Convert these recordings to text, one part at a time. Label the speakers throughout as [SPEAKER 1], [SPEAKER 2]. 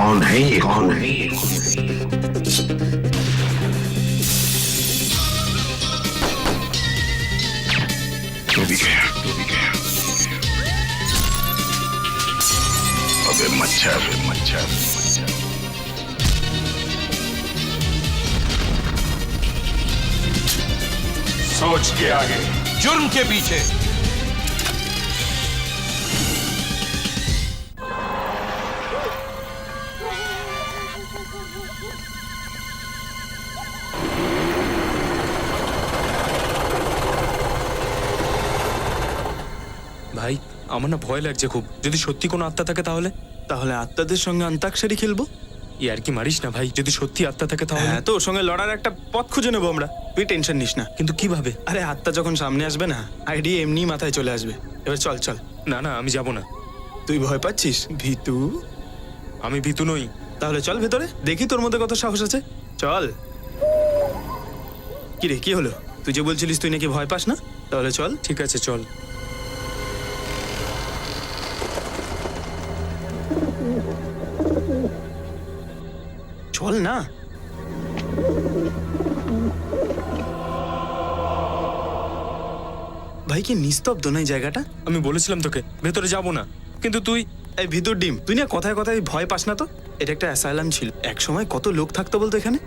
[SPEAKER 1] कौन है ये, कौन है ये? डूबी गया, डूबी गया। अबे मच्छर, मच्छर।
[SPEAKER 2] सोच के आगे, जुर्म के पीछे।
[SPEAKER 3] ভাই আমার না ভয় লাগছে খুব, যদি সত্যি কোনো আত্মা থাকে তাহলে?
[SPEAKER 4] তাহলে আত্মাদের সঙ্গে অন্তাক্ষরী খেলবো?
[SPEAKER 3] আর কি মারিস না ভাই, যদি সত্যি আত্মা থাকে তাহলে?
[SPEAKER 4] হ্যাঁ, তো ওর সঙ্গে লড়ার একটা পথ খুঁজে নেবো আমরা, তুই টেনশন নিস না।
[SPEAKER 3] কিন্তু কিভাবে?
[SPEAKER 4] আরে আত্মা যখন সামনে আসবে না, আইডিয়া এমনি মাথায় চলে আসবে। এবার চল চল।
[SPEAKER 3] না না, আমি যাব না।
[SPEAKER 4] তুই ভয় পাচ্ছিস? ভীতু?
[SPEAKER 3] আমি ভীতু নই।
[SPEAKER 4] তাহলে চল ভেতরে, দেখি তোর মধ্যে কত সাহস আছে। চল। কি রে, কি হলো? তুই যে বলছিলিস তুই নাকি ভয় পাস না, তাহলে চল।
[SPEAKER 3] ঠিক আছে চল।
[SPEAKER 4] চল না। ভাই কি নিস্তব্ধ না এই জায়গাটা?
[SPEAKER 3] আমি বলেছিলাম তোকে ভেতরে যাব না, কিন্তু তুই।
[SPEAKER 4] এই ভিতর ডিম, তুই না কথায় কথায় ভয় পাস না তো? এটা একটা অ্যাসাইলাম ছিল, এক সময় কত লোক থাকতো বলতো এখানে।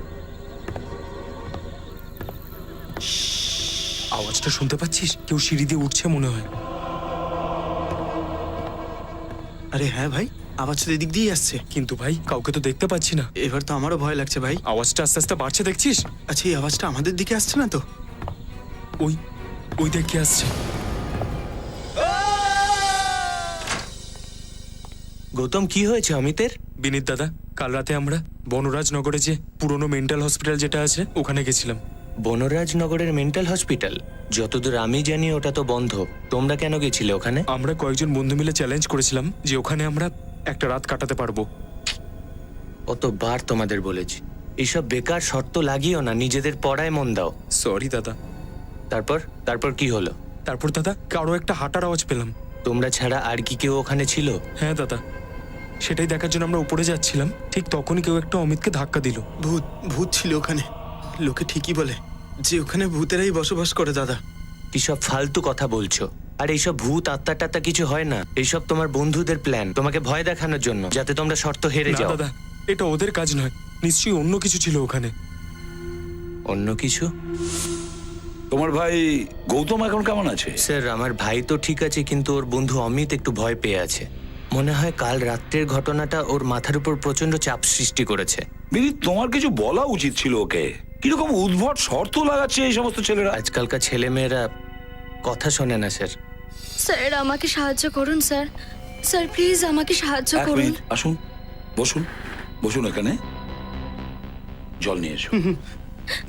[SPEAKER 3] আওয়াজটা শুনতে পাচ্ছিস? কেউ সিঁড়ি দিয়ে উঠছে মনে হয়।
[SPEAKER 4] আরে হ্যাঁ ভাই, আওয়াজ তো এদিক দিয়েই আসছে।
[SPEAKER 3] কিন্তু ভাই কাউকে তো দেখতে পাচ্ছি না।
[SPEAKER 4] এবার তো আমারও ভয় লাগছে ভাই।
[SPEAKER 3] আওয়াজটা আস্তে আস্তে বাড়ছে, দেখছিস?
[SPEAKER 4] আচ্ছা, এই আওয়াজটা আমাদের দিকে আসছে না তো?
[SPEAKER 3] ওই ওই দেখে আসছে।
[SPEAKER 5] গৌতম, কি হয়েছে অমিতের?
[SPEAKER 3] বিনীত দাদা, কাল রাতে আমরা বনরাজনগরে যে পুরনো মেন্টাল হসপিটাল যেটা আছে ওখানে গেছিলাম।
[SPEAKER 5] বনরাজনগরের মেন্টাল হসপিটাল? যতদূর আমি জানি ওটা তো বন্ধ। তোমরা কেন গেছিলে ওখানে?
[SPEAKER 3] আমরা কয়েকজন বন্ধু মিলে চ্যালেঞ্জ করেছিলাম যে ওখানে আমরা একটা রাত কাটাতে পারবো।
[SPEAKER 5] কতবার তোমাদের বলেছি এইসব বেকার শর্ত লাগিও না, নিজেদের পড়ায় মন দাও।
[SPEAKER 3] সরি দাদা।
[SPEAKER 5] তারপর তারপর কি হলো?
[SPEAKER 3] তারপর দাদা কারো একটা হাঁটার আওয়াজ পেলাম।
[SPEAKER 5] তোমরা ছাড়া আর কি কেউ ওখানে ছিল?
[SPEAKER 3] হ্যাঁ দাদা, সেটাই দেখার জন্য আমরা উপরে যাচ্ছিলাম, ঠিক তখনই কেউ একটা অমিতকে ধাক্কা দিল।
[SPEAKER 4] ভূত, ভূত ছিল ওখানে। লোকে ঠিকই বলে যে ওখানে ভূতেরাই বসবাস করে দাদা।
[SPEAKER 5] কি সব ফালতু কথা বলছো? আর এইসব ভূত আত্মা টাত্মা কিছু হয় না। এইসব তোমার বন্ধুদের প্ল্যান, তোমাকে ভয় দেখানোর জন্য, যাতে তোমরা শর্ত হেরে
[SPEAKER 3] না
[SPEAKER 5] যাও।
[SPEAKER 3] দাদা, এটা ওদের কাজ নয়, নিশ্চয়ই অন্য কিছু ছিল ওখানে।
[SPEAKER 5] অন্য কিছু?
[SPEAKER 2] তোমার ভাই গৌতম এখন কেমন আছে?
[SPEAKER 5] স্যার, আমার ভাই তো ঠিক আছে, কিন্তু ওর বন্ধু অমিত একটু ভয় পেয়ে আছে। মনে হয় কাল রাত্রের ঘটনাটা ওর মাথার উপর প্রচন্ড চাপ সৃষ্টি করেছে।
[SPEAKER 2] বিনীত, তোমার কিছু বলা উচিত ছিল ওকে। কিরকম উদ্ভট শর্ত লাগাচ্ছে এই সমস্ত ছেলেরা।
[SPEAKER 5] আজকালকার ছেলেমেয়েরা কথা শোনে না স্যার।
[SPEAKER 6] স্যার আমাকে সাহায্য করুন স্যার। স্যার প্লিজ আমাকে সাহায্য
[SPEAKER 2] এক
[SPEAKER 6] করুন।
[SPEAKER 2] মিনিট, আসুন, বসুন, বসুন এখানে। জল নিয়ে এসো।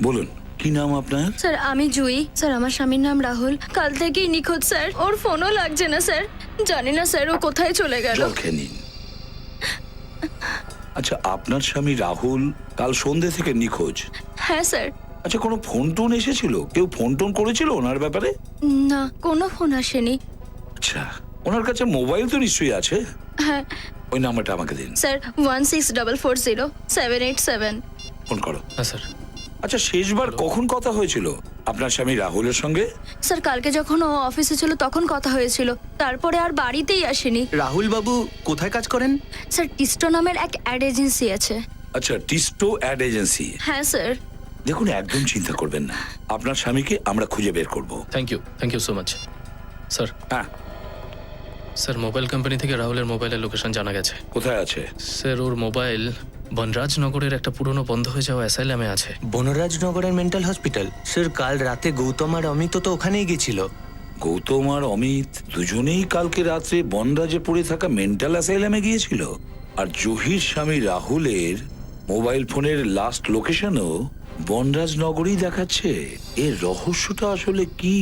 [SPEAKER 2] বলুন, কি নাম আপনার?
[SPEAKER 6] স্যার আমি জুই। স্যার আমার স্বামীর নাম রাহুল, কাল থেকেই নিখোঁজ স্যার। ওর ফোনও লাগছে না স্যার, জানি না স্যার ও কোথায় চলে গেল।
[SPEAKER 2] জল খেয়ে নিন। আচ্ছা, আপনার স্বামী রাহুল কাল সন্ধ্যে থেকে নিখোঁজ?
[SPEAKER 6] হ্যাঁ স্যার।
[SPEAKER 2] আচ্ছা, কোনো ফোন টোন এসেছিল? কেউ ফোন টোন করেছিল ওনার ব্যাপারে?
[SPEAKER 6] না, কোনো ফোন আসেনি।
[SPEAKER 2] আচ্ছা, ওনার কাছে মোবাইল তো নিশ্চয়ই আছে।
[SPEAKER 6] হ্যাঁ
[SPEAKER 2] ওই নাম্বারটা আমাকে দিন।
[SPEAKER 6] স্যার, 16440787।
[SPEAKER 2] ফোন করো।
[SPEAKER 3] হ্যাঁ স্যার।
[SPEAKER 2] আচ্ছা, শেষবার কখন কথা হয়েছিল আপনার স্বামী রাহুলের সঙ্গে?
[SPEAKER 6] স্যার কালকে যখন ও অফিসে ছিল তখন কথা হয়েছিল, তারপরে আর বাড়িতেই আসেনি।
[SPEAKER 4] রাহুল বাবু কোথায় কাজ করেন?
[SPEAKER 6] স্যার টিস্টো নামের এক অ্যাড এজেন্সি আছে।
[SPEAKER 2] আচ্ছা, টিস্টো অ্যাড এজেন্সি।
[SPEAKER 6] হ্যাঁ স্যার।
[SPEAKER 2] দেখুন, একদম চিন্তা করবেন না, আপনার স্বামীকে আমরা খুঁজে বের করব।
[SPEAKER 7] Thank you so much sir.
[SPEAKER 2] হ্যাঁ,
[SPEAKER 7] স্যার মোবাইল কোম্পানি থেকে রাহুলের মোবাইলের লোকেশন জানা গেছে।
[SPEAKER 2] কোথায় আছে?
[SPEAKER 7] স্যার ওর মোবাইল বনরাজনগরের একটা পুরনো বন্ধ হয়ে যাওয়া অ্যাসাইলামে আছে।
[SPEAKER 5] বনরাজনগরের মেন্টাল হসপিটাল? স্যার কাল রাতে গৌতম আর অমিত তো ওখানেই গেছিল।
[SPEAKER 2] গৌতম আর অমিত দুজনেই কালকে রাত্রে বনরাজে পড়ে থাকা মেন্টাল অ্যাসাইলামে গিয়েছিল। আর জহির স্বামী রাহুলের মোবাইল ফোনের লাস্ট লোকেশনও বনরাজনগরই দেখাচ্ছে। এর রহস্যটা আসলে কি?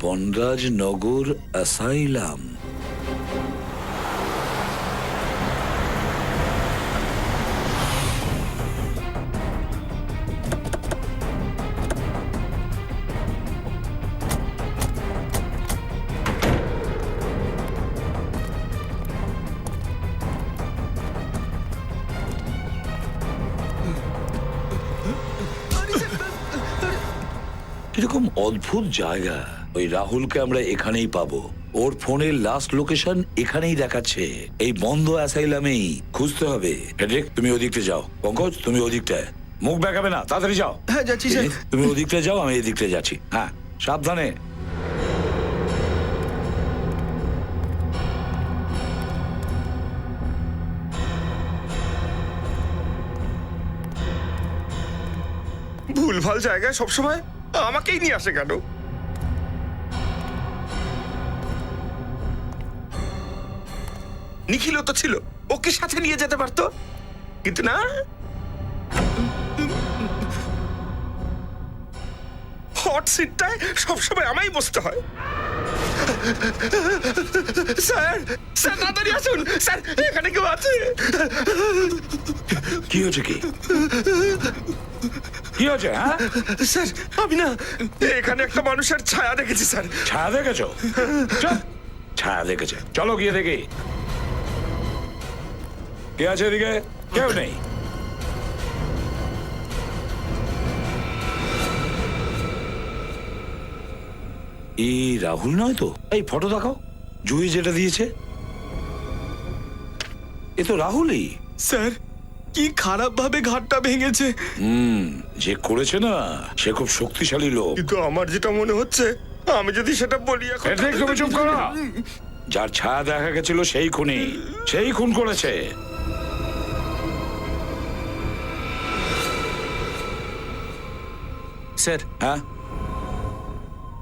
[SPEAKER 2] বনরাজনগর অ্যাসাইলাম। কিরকম অদ্ভুত জায়গা। ওই রাহুলকে আমরা এখানেই পাবো। ওর ফোনের লাস্ট লোকেশন এখানেই দেখাচ্ছে, এই বন্ধ অ্যাসাইলামেই। খুঁজতে হবে। হেড্রিক, তুমি ওদিকটা যাও। পঙ্কজ, তুমি ওদিকটায়। মুখ বেঁকাবে না, তাড়াতাড়ি যাও।
[SPEAKER 4] হ্যাঁ, যাচ্ছি স্যার।
[SPEAKER 2] তুমি ওদিকটা যাও, আমি এদিকটা যাচ্ছি। হ্যাঁ, সাবধানে।
[SPEAKER 8] ভুলভাল জায়গায় সবসময় আমাকেই নিয়ে আসে কেন? নিখিলও তো ছিল, ওকে সাথে নিয়ে যেতে পারতো, কিন্তু না। হট সিটটায় সবসময় আমায় বসতে হয়। স্যার, স্যার তাড়াতাড়ি আসুন স্যার, এখানে কেউ আছে?
[SPEAKER 2] কি হয়েছে? কি হয়েছে? হ্যাঁ
[SPEAKER 8] স্যার, আমি না এখানে একটা মানুষের ছায়া দেখেছি স্যার।
[SPEAKER 2] ছায়া দেখেছো? চল, ছায়া দেখেছে, চলো গিয়ে দেখি কে আছে এদিকে। কেউ নেই। এই রাহুল নয় তো? এই ফটো দেখাও, জুহি যেটা দিয়েছে। এ তো রাহুলই।
[SPEAKER 4] স্যার, কি খারাপ ভাবে ঘাটটা ভেঙেছে।
[SPEAKER 2] যে করেছে না, সে খুব শক্তিশালী লোক।
[SPEAKER 8] কিন্তু আমার যেটা মনে হচ্ছে, আমি যদি সেটা বলি এখন।
[SPEAKER 2] হেড্রিক, তুমি চুপ করো। যার ছায়া দেখা গেছিল সেই খুনি, সেই খুন করেছে।
[SPEAKER 5] স্যার,
[SPEAKER 2] হ্যাঁ,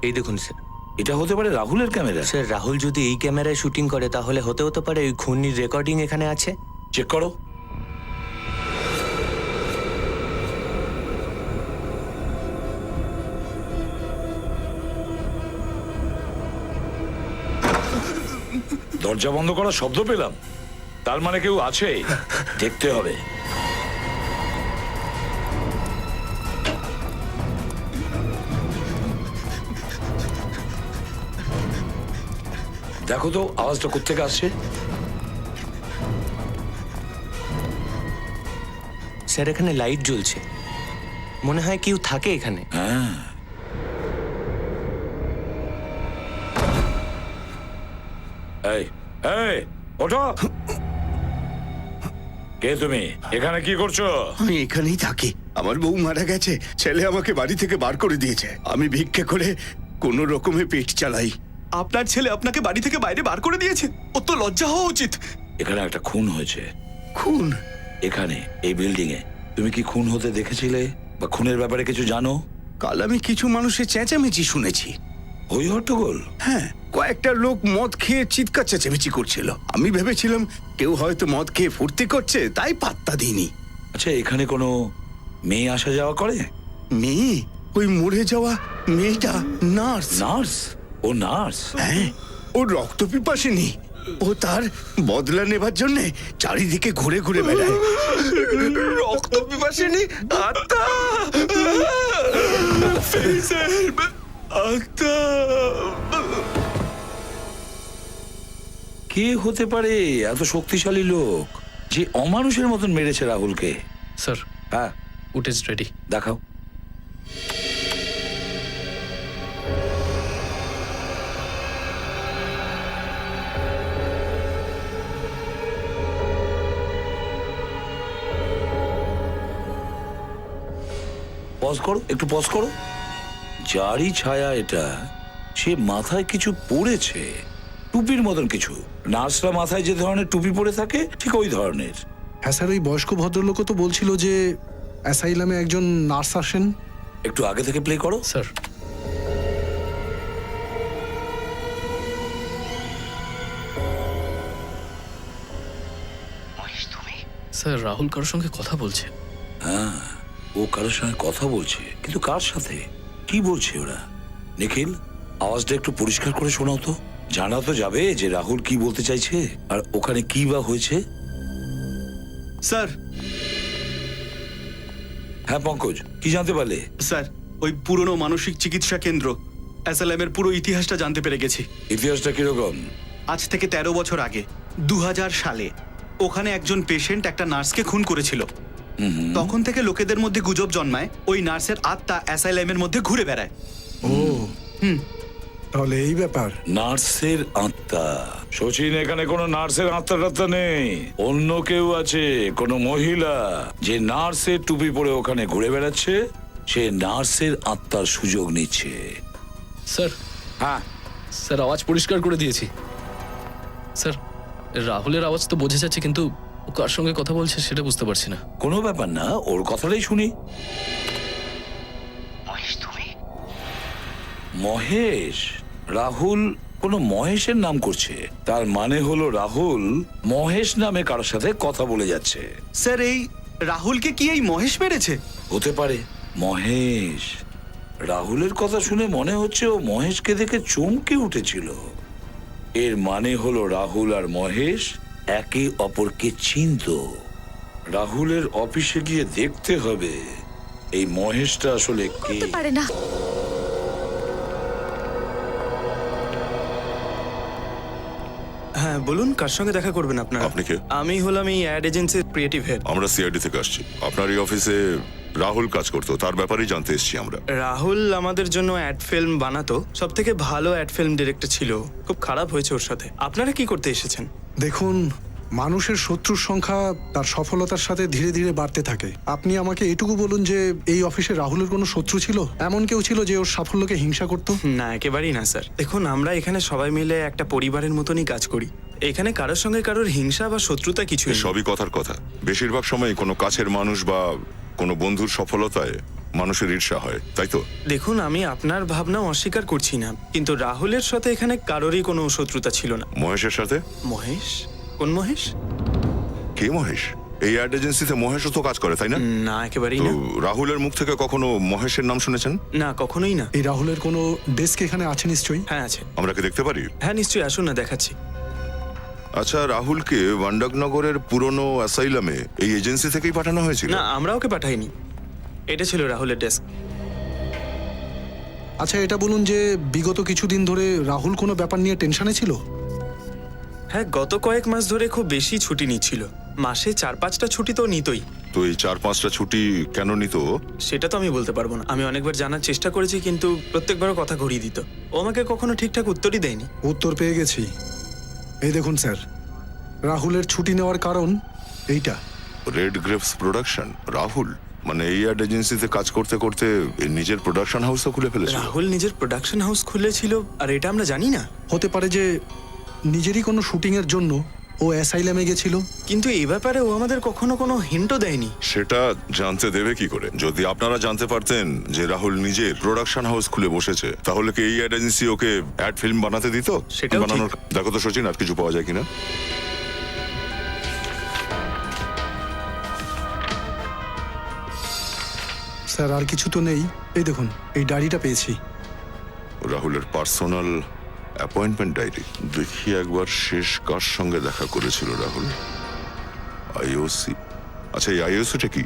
[SPEAKER 5] এই দেখুন স্যার।
[SPEAKER 2] এটা হতে পারে রাহুলের ক্যামেরা।
[SPEAKER 5] স্যার, রাহুল যদি এই ক্যামেরায় শুটিং করে তাহলে হতে পারে ওই খুনির রেকর্ডিং এখানে আছে।
[SPEAKER 2] চেক করো। দরজা বন্ধ করার শব্দ পেলাম, তার মানে কেউ আছে। দেখতে হবে। দেখো তো আওয়াজটা কোত্থেকে আসছে।
[SPEAKER 5] স্যার, এখানে লাইট জ্বলছে, মনে হয় কেউ থাকে এখানে।
[SPEAKER 2] হ্যাঁ, এই এই ওঠো। কে তুমি? এখানে কি করছো?
[SPEAKER 1] আমি এখানেই থাকি। আমার বউ মারা গেছে, ছেলে আমাকে বাড়ি থেকে বার করে দিয়েছে। আমি ভিক্ষে করে কোনো রকমে পেট চালাই।
[SPEAKER 4] আপনার ছেলে আপনাকে বাড়ি থেকে বাইরে বার করে দিয়েছে? ও তো লজ্জা হওয়া উচিত।
[SPEAKER 2] এখানে একটা খুন হয়েছে।
[SPEAKER 1] খুন?
[SPEAKER 2] এখানে, এই বিল্ডিং এ। তুমি কি খুন হতে দেখেছিলে বা খুনের ব্যাপারে কিছু জানো?
[SPEAKER 1] কাল আমি কিছু মানুষের চেঁচামেচি শুনেছি।
[SPEAKER 2] হই হট্টগোল?
[SPEAKER 1] হ্যাঁ, কয়েকটা লোক মদ খেয়ে চিৎকার চেঁচামেচি করছিল। আমি ভেবেছিলাম কেউ হয়তো মদ খেয়ে ফুর্তি করছে, তাই পাত্তা দিইনি।
[SPEAKER 2] আচ্ছা, এখানে কোনো মেয়ে আসা যাওয়া করে?
[SPEAKER 1] মেয়ে? ওই মরে যাওয়া মেয়েটা নার্স।
[SPEAKER 2] নার্স? ও নার্স?
[SPEAKER 1] হ্যাঁ, ও রক্ত পিপাসিনী। ও তার বদলা নেবার জন্য চারিদিকে ঘুরে ঘুরে বেড়ায়।
[SPEAKER 8] রক্ত পিপাসিনী আত্মা।
[SPEAKER 2] কে হতে পারে এত শক্তিশালী লোক যে অমানুষের মতন মেরেছে রাহুলকে?
[SPEAKER 7] স্যার,
[SPEAKER 2] হ্যাঁ,
[SPEAKER 7] ফুটেজ রেডি।
[SPEAKER 2] দেখাও। পজ করো, একটু পজ করো। যারই ছায়া এটা, সে মাথায় কিছু পড়েছে, টুপির মতন কিছু। নার্সরা মাথায় যে ধরনের টুপি পরে থাকে, ঠিক ওই ধরনের।
[SPEAKER 9] হ্যাঁ স্যার, ওই বয়স্ক ভদ্রলোকও তো বলছিল যে অ্যাসাইলামে একজন নার্স আসেন।
[SPEAKER 2] একটু আগে থেকে প্লে করো।
[SPEAKER 7] স্যার, স্যার রাহুল কারোর সঙ্গে কথা বলছে।
[SPEAKER 2] হ্যাঁ, ও কারোর সঙ্গে কথা বলছে, কিন্তু কার সাথে, কি বলছে ওরা? নিখিল, আওয়াজটা একটু পরিষ্কার করে শোনাও তো। জানা তো যাবে যে রাহুল কি বলতে চাইছে আর ওখানে কি বা হয়েছে।
[SPEAKER 4] স্যার,
[SPEAKER 2] হ্যাঁ পঙ্কজ, কি জানতে পারলে?
[SPEAKER 4] স্যার, ওই পুরনো মানসিক চিকিৎসা কেন্দ্র অ্যাসাইলামের পুরো ইতিহাসটা জানতে পেরে গেছি।
[SPEAKER 2] ইতিহাসটা কিরকম?
[SPEAKER 4] আজ থেকে 13 বছর আগে 2000 সালে ওখানে একজন পেশেন্ট একটা নার্সকে খুন করেছিল। তখন থেকে লোকেদের মধ্যে গুজব জন্মায় ওই নার্সের আত্মা অ্যাসাইলামের মধ্যে ঘুরে বেড়ায়।
[SPEAKER 9] তাহলে এই ব্যাপার।
[SPEAKER 2] নার্সের আত্মা। সচিন, এখানে কোনো নার্সের আত্মা টাত্মা নেই। অন্য কেউ আছে, কোনো মহিলা যে নার্সের টুপি পরে ওখানে ঘুরে বেড়াচ্ছে, সে নার্সের আত্মার সুযোগ নিচ্ছে।
[SPEAKER 7] স্যার,
[SPEAKER 2] হ্যাঁ,
[SPEAKER 7] স্যার আওয়াজ পরিষ্কার করে দিয়েছি। স্যার, রাহুলের আওয়াজ তো বোঝা যাচ্ছে, কিন্তু ও কার সঙ্গে কথা বলছে সেটা বুঝতে পারছি না।
[SPEAKER 2] কোনো ব্যাপার না, ওর কথাটাই শুনি। মহেশ? রাহুল কোনো মহেশের নাম করছে, তার মানে হলো রাহুল মহেশ নামে কারোর সাথে কথা বলে যাচ্ছে।
[SPEAKER 4] স্যার, এই রাহুলকে কি এই মহেশ মেরেছে?
[SPEAKER 2] হতে পারে। মহেশ, রাহুলের কথা শুনে মনে হচ্ছে ও মহেশকে দেখে চমকে উঠেছিল। এর মানে হলো রাহুল আর মহেশ একে অপরকে চিনত। রাহুলের অফিসে গিয়ে দেখতে হবে এই মহেশটা আসলে কে।
[SPEAKER 6] হতে পারে না।
[SPEAKER 4] হ্যাঁ বলুন, কার সঙ্গে দেখা করবেন আপনারা?
[SPEAKER 10] আপনি কে?
[SPEAKER 4] আমি হলাম এই অ্যাড এজেন্সির ক্রিয়েটিভ হেড।
[SPEAKER 10] আমরা সিআইডি থেকে আসছি। আপনার এই অফিসে রাহুল কাজ করতো, তার ব্যাপারেই জানতে এসেছি আমরা।
[SPEAKER 4] রাহুল আমাদের জন্য অ্যাড ফিল্ম বানাতো, সব থেকে ভালো অ্যাড ফিল্ম ডিরেক্টর ছিল। খুব খারাপ হয়েছে ওর সাথে। আপনারা কি করতে এসেছেন?
[SPEAKER 9] দেখুন, মানুষের শত্রুর সংখ্যা তার সফলতার সাথে ধীরে ধীরে বাড়তে থাকে। আপনি আমাকে এটুকু বলুন যে এই অফিসে রাহুলের কোনো শত্রু ছিল? এমন কেউ ছিল যে ওর সাফল্যকে হিংসা করত?
[SPEAKER 4] না, একেবারেই না স্যার। দেখুন, আমরা এখানে সবাই মিলে একটা পরিবারের মতনই কাজ করি। এখানে কারোর সঙ্গে কারোর হিংসা বা শত্রুতা কিছু
[SPEAKER 10] সবই কথার কথা। বেশিরভাগ সময় কোনো কাছের মানুষ বা কোনো বন্ধুর সফলতায় মানুষের ঈর্ষা হয়, তাই তো?
[SPEAKER 4] দেখুন, আমি আপনার ভাবনা অস্বীকার করছি না, কিন্তু রাহুলের সাথে এখানে কারোরই কোনো শত্রুতা ছিল না।
[SPEAKER 10] মহেশের সাথে?
[SPEAKER 4] মহেশ? কোন মহেশ?
[SPEAKER 10] কে মহেশ? এই অ্যাড এজেন্সিতে মহেশও তো কাজ করে, তাই না?
[SPEAKER 4] না, একেবারেই
[SPEAKER 10] তো
[SPEAKER 4] না।
[SPEAKER 10] রাহুলের মুখ থেকে কখনো মহেশের নাম শুনেছেন?
[SPEAKER 4] না, কখনোই না।
[SPEAKER 9] এই রাহুলের কোনো ডেস্ক এখানে আছে নিশ্চয়ই?
[SPEAKER 4] হ্যাঁ আছে।
[SPEAKER 10] আমরা কি দেখতে পারি?
[SPEAKER 4] হ্যাঁ নিশ্চয়ই, আসুন না, দেখাচ্ছি।
[SPEAKER 10] আচ্ছা, রাহুলকে ওয়ান্ডাকনগরের পুরনো অ্যাসাইলামে এই এজেন্সি থেকেই পাঠানো হয়েছিল?
[SPEAKER 4] না, আমরা ওকে পাঠাইনি। এটা ছিল রাহুলের ডেস্ক।
[SPEAKER 9] আচ্ছা, এটা বলুন যে বিগত কিছুদিন ধরে রাহুল কোনো ব্যাপার নিয়ে টেনশনে ছিল?
[SPEAKER 4] হ্যাঁ, গত কয়েক মাস ধরে খুব বেশি ছুটি নিচ্ছিল। মাসে 4-5টা ছুটি তো নিতই।
[SPEAKER 10] তো এই 4-5টা ছুটি কেন নিত?
[SPEAKER 4] সেটা তো আমি বলতে পারবো না। আমি অনেকবার জানার চেষ্টা করেছি, কিন্তু প্রত্যেকবারও কথা ঘুরিয়ে দিত। ও আমাকে কখনো ঠিকঠাক উত্তরই দেয়নি।
[SPEAKER 9] উত্তর পেয়ে গেছি। এই দেখুন স্যার, রাহুলের ছুটি নেওয়ার কারণ এইটা।
[SPEAKER 10] Red grapes production? রাহুল মানে এই অ্যাড এজেন্সিতে কাজ করতে করতে নিজের প্রোডাকশন হাউসও খুলে ফেলেছে?
[SPEAKER 4] রাহুল নিজের প্রোডাকশন হাউস খুলেছিল, আর এটা আমরা জানি না।
[SPEAKER 9] হতে পারে যে নিজেরই কোনো শুটিংয়ের জন্য ও অ্যাসাইলামে গেছিল।
[SPEAKER 4] কিন্তু এই ব্যাপারে ও আমাদের কখনো কোনো হিন্টও দেয়নি।
[SPEAKER 10] সেটা জানতে দেবে কি করে? যদি আপনারা জানতে পারতেন যে রাহুল নিজের প্রোডাকশন হাউস খুলে বসেছে, তাহলে কি এই ad agency okay ad film বানাতে দিত?
[SPEAKER 4] সেটাও ঠিক।
[SPEAKER 10] বানানোর দেখো তো সচিন, আর কিছু পাওয়া যায় কিনা।
[SPEAKER 9] স্যার, আর কিছু তো নেই। এই দেখুন, এই ডায়েরিটা পেয়েছি।
[SPEAKER 10] রাহুলের পার্সোনাল অ্যাপয়েন্টমেন্ট ডায়েরি। দেখি একবার শেষ কার সঙ্গে দেখা করেছিল রাহুল। আইওসি। আচ্ছা, এই আইওসিটা কি?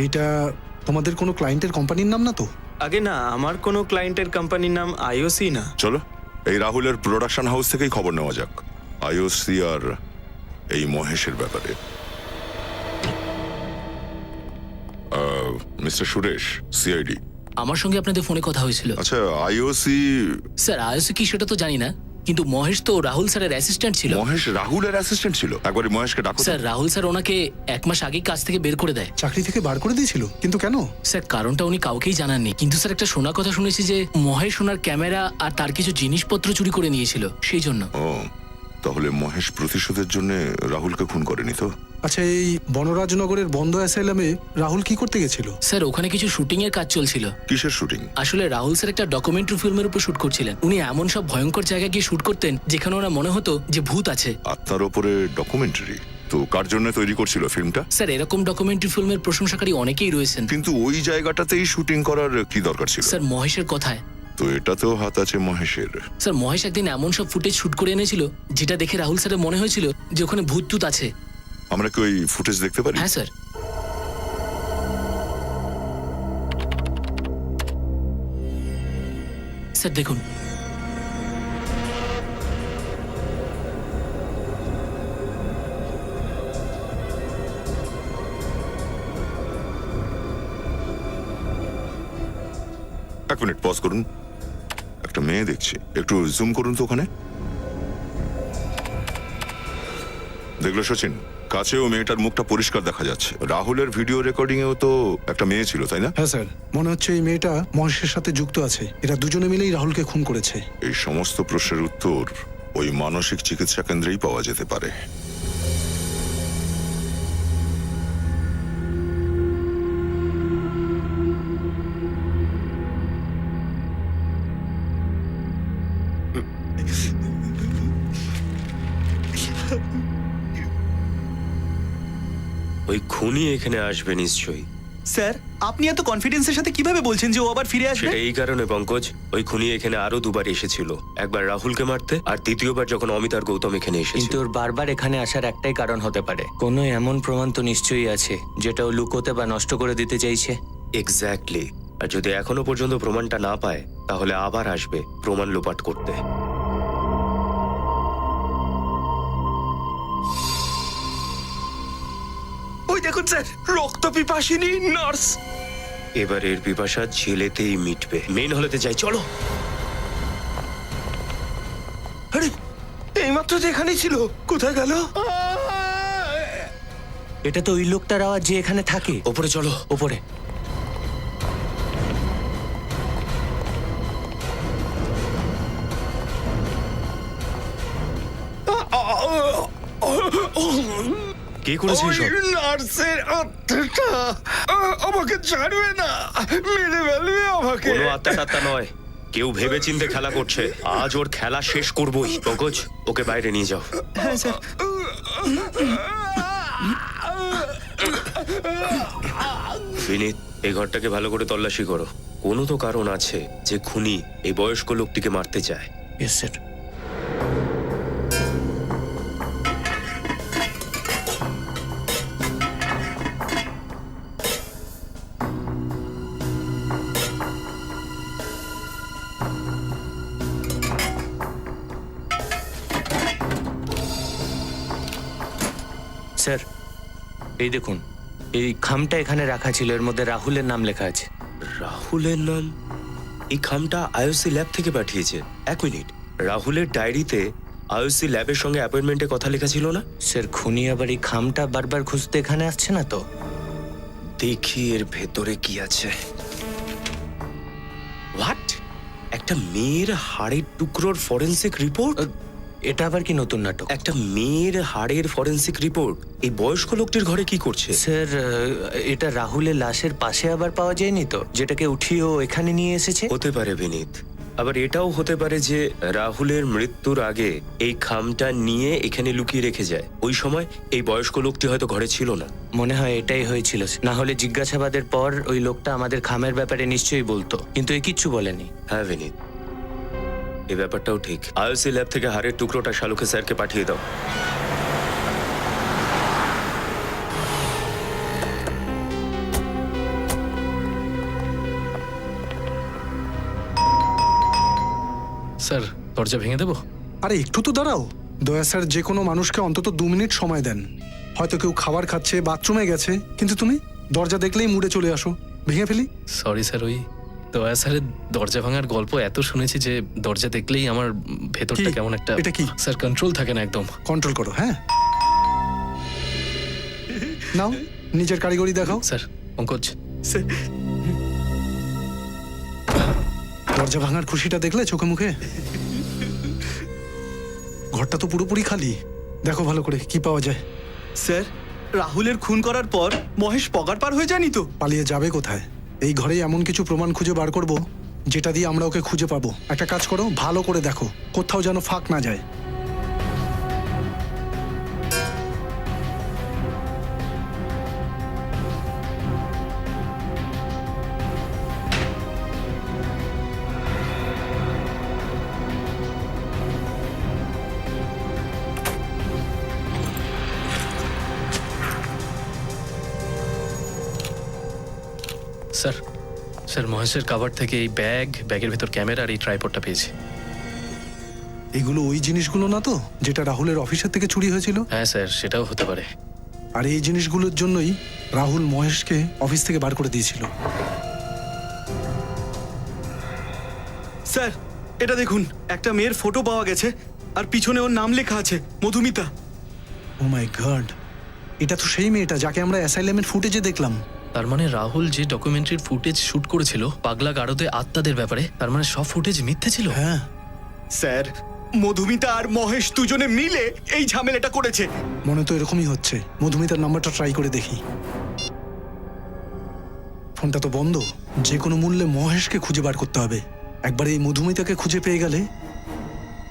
[SPEAKER 9] এইটা তোমাদের কোনো ক্লায়েন্টের কোম্পানির নাম না তো?
[SPEAKER 4] আগে না, আমার কোনো ক্লায়েন্টের কোম্পানির নাম আইওসি না।
[SPEAKER 10] চলো এই রাহুলের প্রোডাকশন হাউস থেকেই খবর নেওয়া যাক আইওসি আর এই মহেশের ব্যাপারে। Mister Suresh, CID.
[SPEAKER 7] আমার সঙ্গে আপনাদের ফোনে কথা হয়েছিল।
[SPEAKER 10] আচ্ছা, আইওসি।
[SPEAKER 7] স্যার, আইওসি কি সেটা তো জানি না, কিন্তু মহেশ তো রাহুল স্যারের অ্যাসিস্ট্যান্ট ছিল।
[SPEAKER 10] মহেশ রাহুলের অ্যাসিস্ট্যান্ট ছিল? একবারে মহেশকে ডাকো তো।
[SPEAKER 7] স্যার, রাহুল স্যার ওনাকে 1 মাস আগেই কাজ থেকে বের করে দেয়।
[SPEAKER 9] চাকরি থেকে বার করে দিয়েছিল? কিন্তু কেন?
[SPEAKER 7] স্যার, কারণটা উনি কাউকেই জানাননি, কিন্তু স্যার একটা শোনা কথা শুনেছি যে মহেশ ওনার ক্যামেরা আর তার কিছু জিনিসপত্র চুরি করে নিয়েছিল, সেই জন্য।
[SPEAKER 10] ও, তাহলে মহেশ প্রতিশোধের জন্য রাহুলকে খুন করেনি তো?
[SPEAKER 9] আচ্ছা, এই বনরাজনগরের বন্ধ অ্যাসাইলামে রাহুল কি করতে গেছিল?
[SPEAKER 7] স্যার, ওখানে কিছু শুটিং এর কাজ চলছিল।
[SPEAKER 10] কিসের শুটিং?
[SPEAKER 7] আসলে রাহুল স্যার একটা ডকুমেন্টারি ফিল্মের উপর শুট করছিলেন। উনি এমন সব ভয়ঙ্কর জায়গায় গিয়ে শুট করতেন যেখানে ওনার মনে হতো যে ভূত আছে।
[SPEAKER 10] আত্মার ওপরে ডকুমেন্টারি? তো কার জন্য তৈরি করছিল ফিল্মটা?
[SPEAKER 7] স্যার, এরকম ডকুমেন্টারি ফিল্মের প্রশংসাকারী অনেকেই রয়েছেন।
[SPEAKER 10] কিন্তু ওই জায়গাটাতেই শুটিং করার কি দরকার ছিল?
[SPEAKER 7] স্যার, মহেশের কথায়।
[SPEAKER 10] তো এটাতেও হাত আছে মহেশের?
[SPEAKER 7] স্যার, মহেশ একদিন এমন সব ফুটেজ শুট করে এনেছিল যেটা দেখে রাহুল স্যারের মনে হয়েছিল যে ওখানে ভূত টুত আছে।
[SPEAKER 10] আমরা কি ওই ফুটেজ দেখতে পারি?
[SPEAKER 7] হ্যাঁ স্যার। স্যার দেখুন।
[SPEAKER 10] এক মিনিট পজ করুন। মেয়ে দেখছি, একটু জুম করুন তো ওখানে। দেখলো সচিন, কাছেও মেয়েটার মুখটা পরিষ্কার দেখা যাচ্ছে। রাহুলের ভিডিও রেকর্ডিং এও তো একটা মেয়ে ছিল, তাই না?
[SPEAKER 9] হ্যাঁ স্যার, মনে হচ্ছে এই মেয়েটা মহেশের সাথে যুক্ত আছে। এরা দুজনে মিলেই রাহুলকে খুন করেছে।
[SPEAKER 10] এই সমস্ত প্রশ্নের উত্তর ওই মানসিক চিকিৎসা কেন্দ্রেই পাওয়া যেতে পারে।
[SPEAKER 11] ওই খুনি এখানে আসবে নিশ্চয়ই।
[SPEAKER 12] স্যার, আপনি এত কনফিডেন্সের সাথে কিভাবে বলছেন যে ও আবার ফিরে আসবে?
[SPEAKER 11] সেটা এই কারণে পঙ্কজ, ওই খুনি এখানে আরো দুবার এসেছিল। একবার রাহুলকে মারতে, আর দ্বিতীয়বার যখন অমিত আর গৌতম এখানে
[SPEAKER 5] কিন্তু
[SPEAKER 11] এসেছিল।
[SPEAKER 5] ওর বারবার এখানে আসার একটাই কারণ হতে পারে, কোনো এমন প্রমাণ তো নিশ্চয়ই আছে যেটা ও লুকোতে বা নষ্ট করে দিতে চাইছে।
[SPEAKER 11] এক্স্যাক্টলি। আর যদি এখনো পর্যন্ত প্রমাণটা না পায়, তাহলে আবার আসবে প্রমাণ লোপাট করতে।
[SPEAKER 8] ওই দেখুন স্যার, রক্ত পিপাসিনী নার্স।
[SPEAKER 11] এবার এর পিপাসা ছেলেতেই মিটবে। মেন হলেতে যাই, চলো।
[SPEAKER 8] আরে, এইমাত্র তো এখানেই ছিল, কোথায় গেল?
[SPEAKER 5] এটা তো ওই লোকটার আওয়াজ যে এখানে থাকে।
[SPEAKER 11] ওপরে চলো।
[SPEAKER 5] ওপরে
[SPEAKER 11] কে করেছে এসব?
[SPEAKER 8] ওই নার্সের আত্মাটা আমাকে ছাড়বে না, মেরে ফেলবে আমাকে।
[SPEAKER 11] কোনো আত্মা টাত্তা নয়, কেউ ভেবে চিন্তে খেলা করছে। আজ ওর খেলা শেষ করবই। পঙ্কজ, ওকে বাইরে নিয়ে যাও।
[SPEAKER 12] হ্যাঁ স্যার।
[SPEAKER 11] বিনীত, এই ঘরটাকে ভালো করে তল্লাশি করো। কোনো তো কারণ আছে যে খুনি এই বয়স্ক লোকটিকে মারতে চায়।
[SPEAKER 5] Yes sir. স্যার, এই দেখুন, এই খামটা এখানে রাখা ছিল, এর মধ্যে রাহুলের নাম লেখা আছে।
[SPEAKER 11] রাহুলের নাম? এই খামটা আইওসি ল্যাব থেকে পাঠিয়েছে। এক মিনিট, রাহুলের ডায়েরিতে আইওসি ল্যাবের সঙ্গে অ্যাপয়েন্টমেন্টে কথা লেখা ছিল না?
[SPEAKER 5] স্যার, খুনি আবার এই খামটা বারবার খুঁজতে এখানে আসছে না তো?
[SPEAKER 11] দেখি এর ভেতরে কি আছে। হোয়াট? একটা মেয়ের হাড়ের টুকরোর ফরেনসিক রিপোর্ট?
[SPEAKER 5] এটা আবার কি নতুন নাটক?
[SPEAKER 11] একটা মেয়ের হাড়ের ফরেনসিক রিপোর্ট এই বয়স্ক লোকটির ঘরে কি করছে?
[SPEAKER 5] স্যার, এটা রাহুলের লাশের পাশে আবার পাওয়া যায়নি তো, যেটাকে উঠিয়ে ও এখানে নিয়ে এসেছে?
[SPEAKER 11] হতে পারে বিনীত। আবার এটাও হতে পারে যে রাহুলের মৃত্যুর আগে এই খামটা নিয়ে এখানে লুকিয়ে রেখে যায়। ওই সময় এই বয়স্ক লোকটি হয়তো ঘরে ছিল না।
[SPEAKER 5] মনে হয় এটাই হয়েছিল। না হলে জিজ্ঞাসাবাদের পর ওই লোকটা আমাদের খামের ব্যাপারে নিশ্চয়ই বলতো, কিন্তু এ কিচ্ছু বলেনি।
[SPEAKER 11] হ্যাঁ বিনীত, এই ব্যাপারটাও ঠিক। আইওসি ল্যাব থেকে হাড়ের টুকরোটা শালুকে স্যারকে পাঠিয়ে দাও।
[SPEAKER 7] স্যার, দরজা ভেঙে দেবো?
[SPEAKER 9] আরে একটু তো দাঁড়াও। দয়া স্যার যে কোনো মানুষকে অন্তত 2 মিনিট সময় দেন। হয়তো কেউ খাবার খাচ্ছে, বাথরুমে গেছে, কিন্তু তুমি দরজা দেখলেই মুড়ে চলে আসো। ভেঙে ফেলি?
[SPEAKER 7] সরি স্যার, ওই দয়া স্যারের দরজা ভাঙার গল্প এত শুনেছি যে দরজা দেখলেই আমার ভেতরটা
[SPEAKER 9] কি?
[SPEAKER 7] কেমন একটা।
[SPEAKER 9] এটা কি?
[SPEAKER 7] স্যার, কন্ট্রোল থাকে না একদম।
[SPEAKER 9] কন্ট্রোল করো, হ্যাঁ। নাও, নিজের কারিগরি দেখাও।
[SPEAKER 7] স্যার, পঙ্কজ,
[SPEAKER 9] দরজা ভাঙার খুশিটা দেখলে চোখে মুখে? ঘরটা তো পুরোপুরি খালি। দেখো ভালো করে কি পাওয়া যায়।
[SPEAKER 12] স্যার, রাহুলের খুন করার পর মহেশ পগার পার হয়ে যায়নি তো?
[SPEAKER 9] পালিয়ে যাবে কোথায়? এই ঘরেই এমন কিছু প্রমাণ খুঁজে বার করব যেটা দিয়ে আমরা ওকে খুঁজে পাবো। একটা কাজ করো, ভালো করে দেখো, কোথাও যেন ফাঁক না যায়।
[SPEAKER 7] স্যার, স্যার মহেশের কাভার থেকে এই ব্যাগের ভেতর ক্যামেরা আর এই ট্রাইপডটা পেয়েছি।
[SPEAKER 9] এগুলো ওই জিনিসগুলো না তো যেটা রাহুলের অফিসের থেকে চুরি হয়েছিল?
[SPEAKER 7] হ্যাঁ স্যার, সেটাও হতে পারে।
[SPEAKER 9] আর এই জিনিসগুলোর জন্যই রাহুল মহেশকে অফিস থেকে বার করে দিয়েছিল।
[SPEAKER 12] স্যার, এটা দেখুন, একটা মেয়ের ফটো পাওয়া গেছে আর পিছনে ওর নাম লেখা আছে, মধুমিতা।
[SPEAKER 9] ও মাই গড, এটা তো সেই মেয়েটা যাকে আমরা অ্যাসাইলামের ফুটেজে দেখলাম।
[SPEAKER 7] তার মানে রাহুল যে ডকুমেন্টারির ফুটেজ শুট করেছিল পাগলা গারদে আত্মাদের ব্যাপারে, তার মানে সব ফুটেজ মিথ্যে ছিল।
[SPEAKER 9] হ্যাঁ
[SPEAKER 12] স্যার, মধুমিতা আর মহেশ দুজনে মিলে এই ঝামেলাটা করেছে।
[SPEAKER 9] মনে তো এরকমই হচ্ছে। মধুমিতার নাম্বারটা ট্রাই করে দেখি। ফোনটা তো বন্ধ। যে কোনো মূল্যে মহেশকে খুঁজে বার করতে হবে। একবার এই মধুমিতাকে খুঁজে পেয়ে গেলে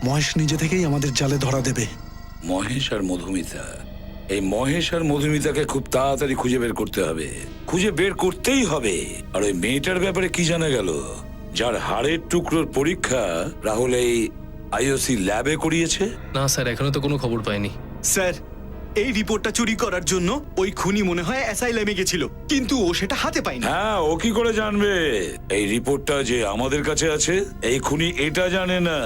[SPEAKER 9] মহেশ নিজে থেকেই আমাদের জালে ধরা দেবে।
[SPEAKER 2] মহেশ আর মধুমিতা, এই মহেশ আর মধুমিতাকে খুব তাড়াতাড়ি খুঁজে বের করতে হবে। খুঁজে বের করতেই হবে। আর ওই মেয়েটার ব্যাপারে কি জানা গেল? যার হাড়ের টুকরোর পরীক্ষা রাহুল এই আইওসি ল্যাবে করিয়েছে।
[SPEAKER 7] না স্যার, এখনো তো কোনো খবর পাইনি।
[SPEAKER 12] স্যার, এই রিপোর্টটা চুরি করার জন্য ওই খুনি মনে হয় অ্যাসাইলামে গেছিল, কিন্তু ও সেটা হাতে পায়নি।
[SPEAKER 2] হ্যাঁ, ও কি করে জানবে? এই রিপোর্টটা যে আমাদের কাছে আছে, এই খুনি এটা জানে না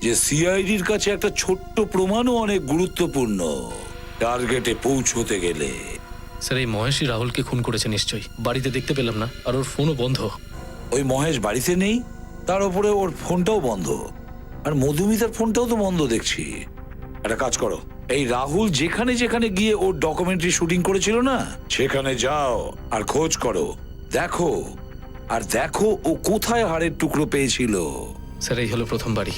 [SPEAKER 2] যে সিআইডির কাছে একটা ছোট্ট প্রমাণও অনেক গুরুত্বপূর্ণ টার্গেটে পৌঁছতে গেলে।
[SPEAKER 7] স্যার, এই মহেশই রাহুলকে খুন করেছে নিশ্চয়ই। বাড়িতে দেখতে পেলাম না, আর ওর ফোনও বন্ধ।
[SPEAKER 2] ওই মহেশ বাড়িতে নেই, তার উপরে ওর ফোনটাও বন্ধ, আর মধুমিতার ফোনটাও তো বন্ধ দেখছি। একটা কাজ করো, এই রাহুল যেখানে যেখানে গিয়ে ওর ডকুমেন্টারি শুটিং করেছিল না, সেখানে যাও আর খোঁজ করো। দেখো ও কোথায় হাড়ের টুকরো পেয়েছিল।
[SPEAKER 7] স্যার, এই হলো প্রথম বাড়ি।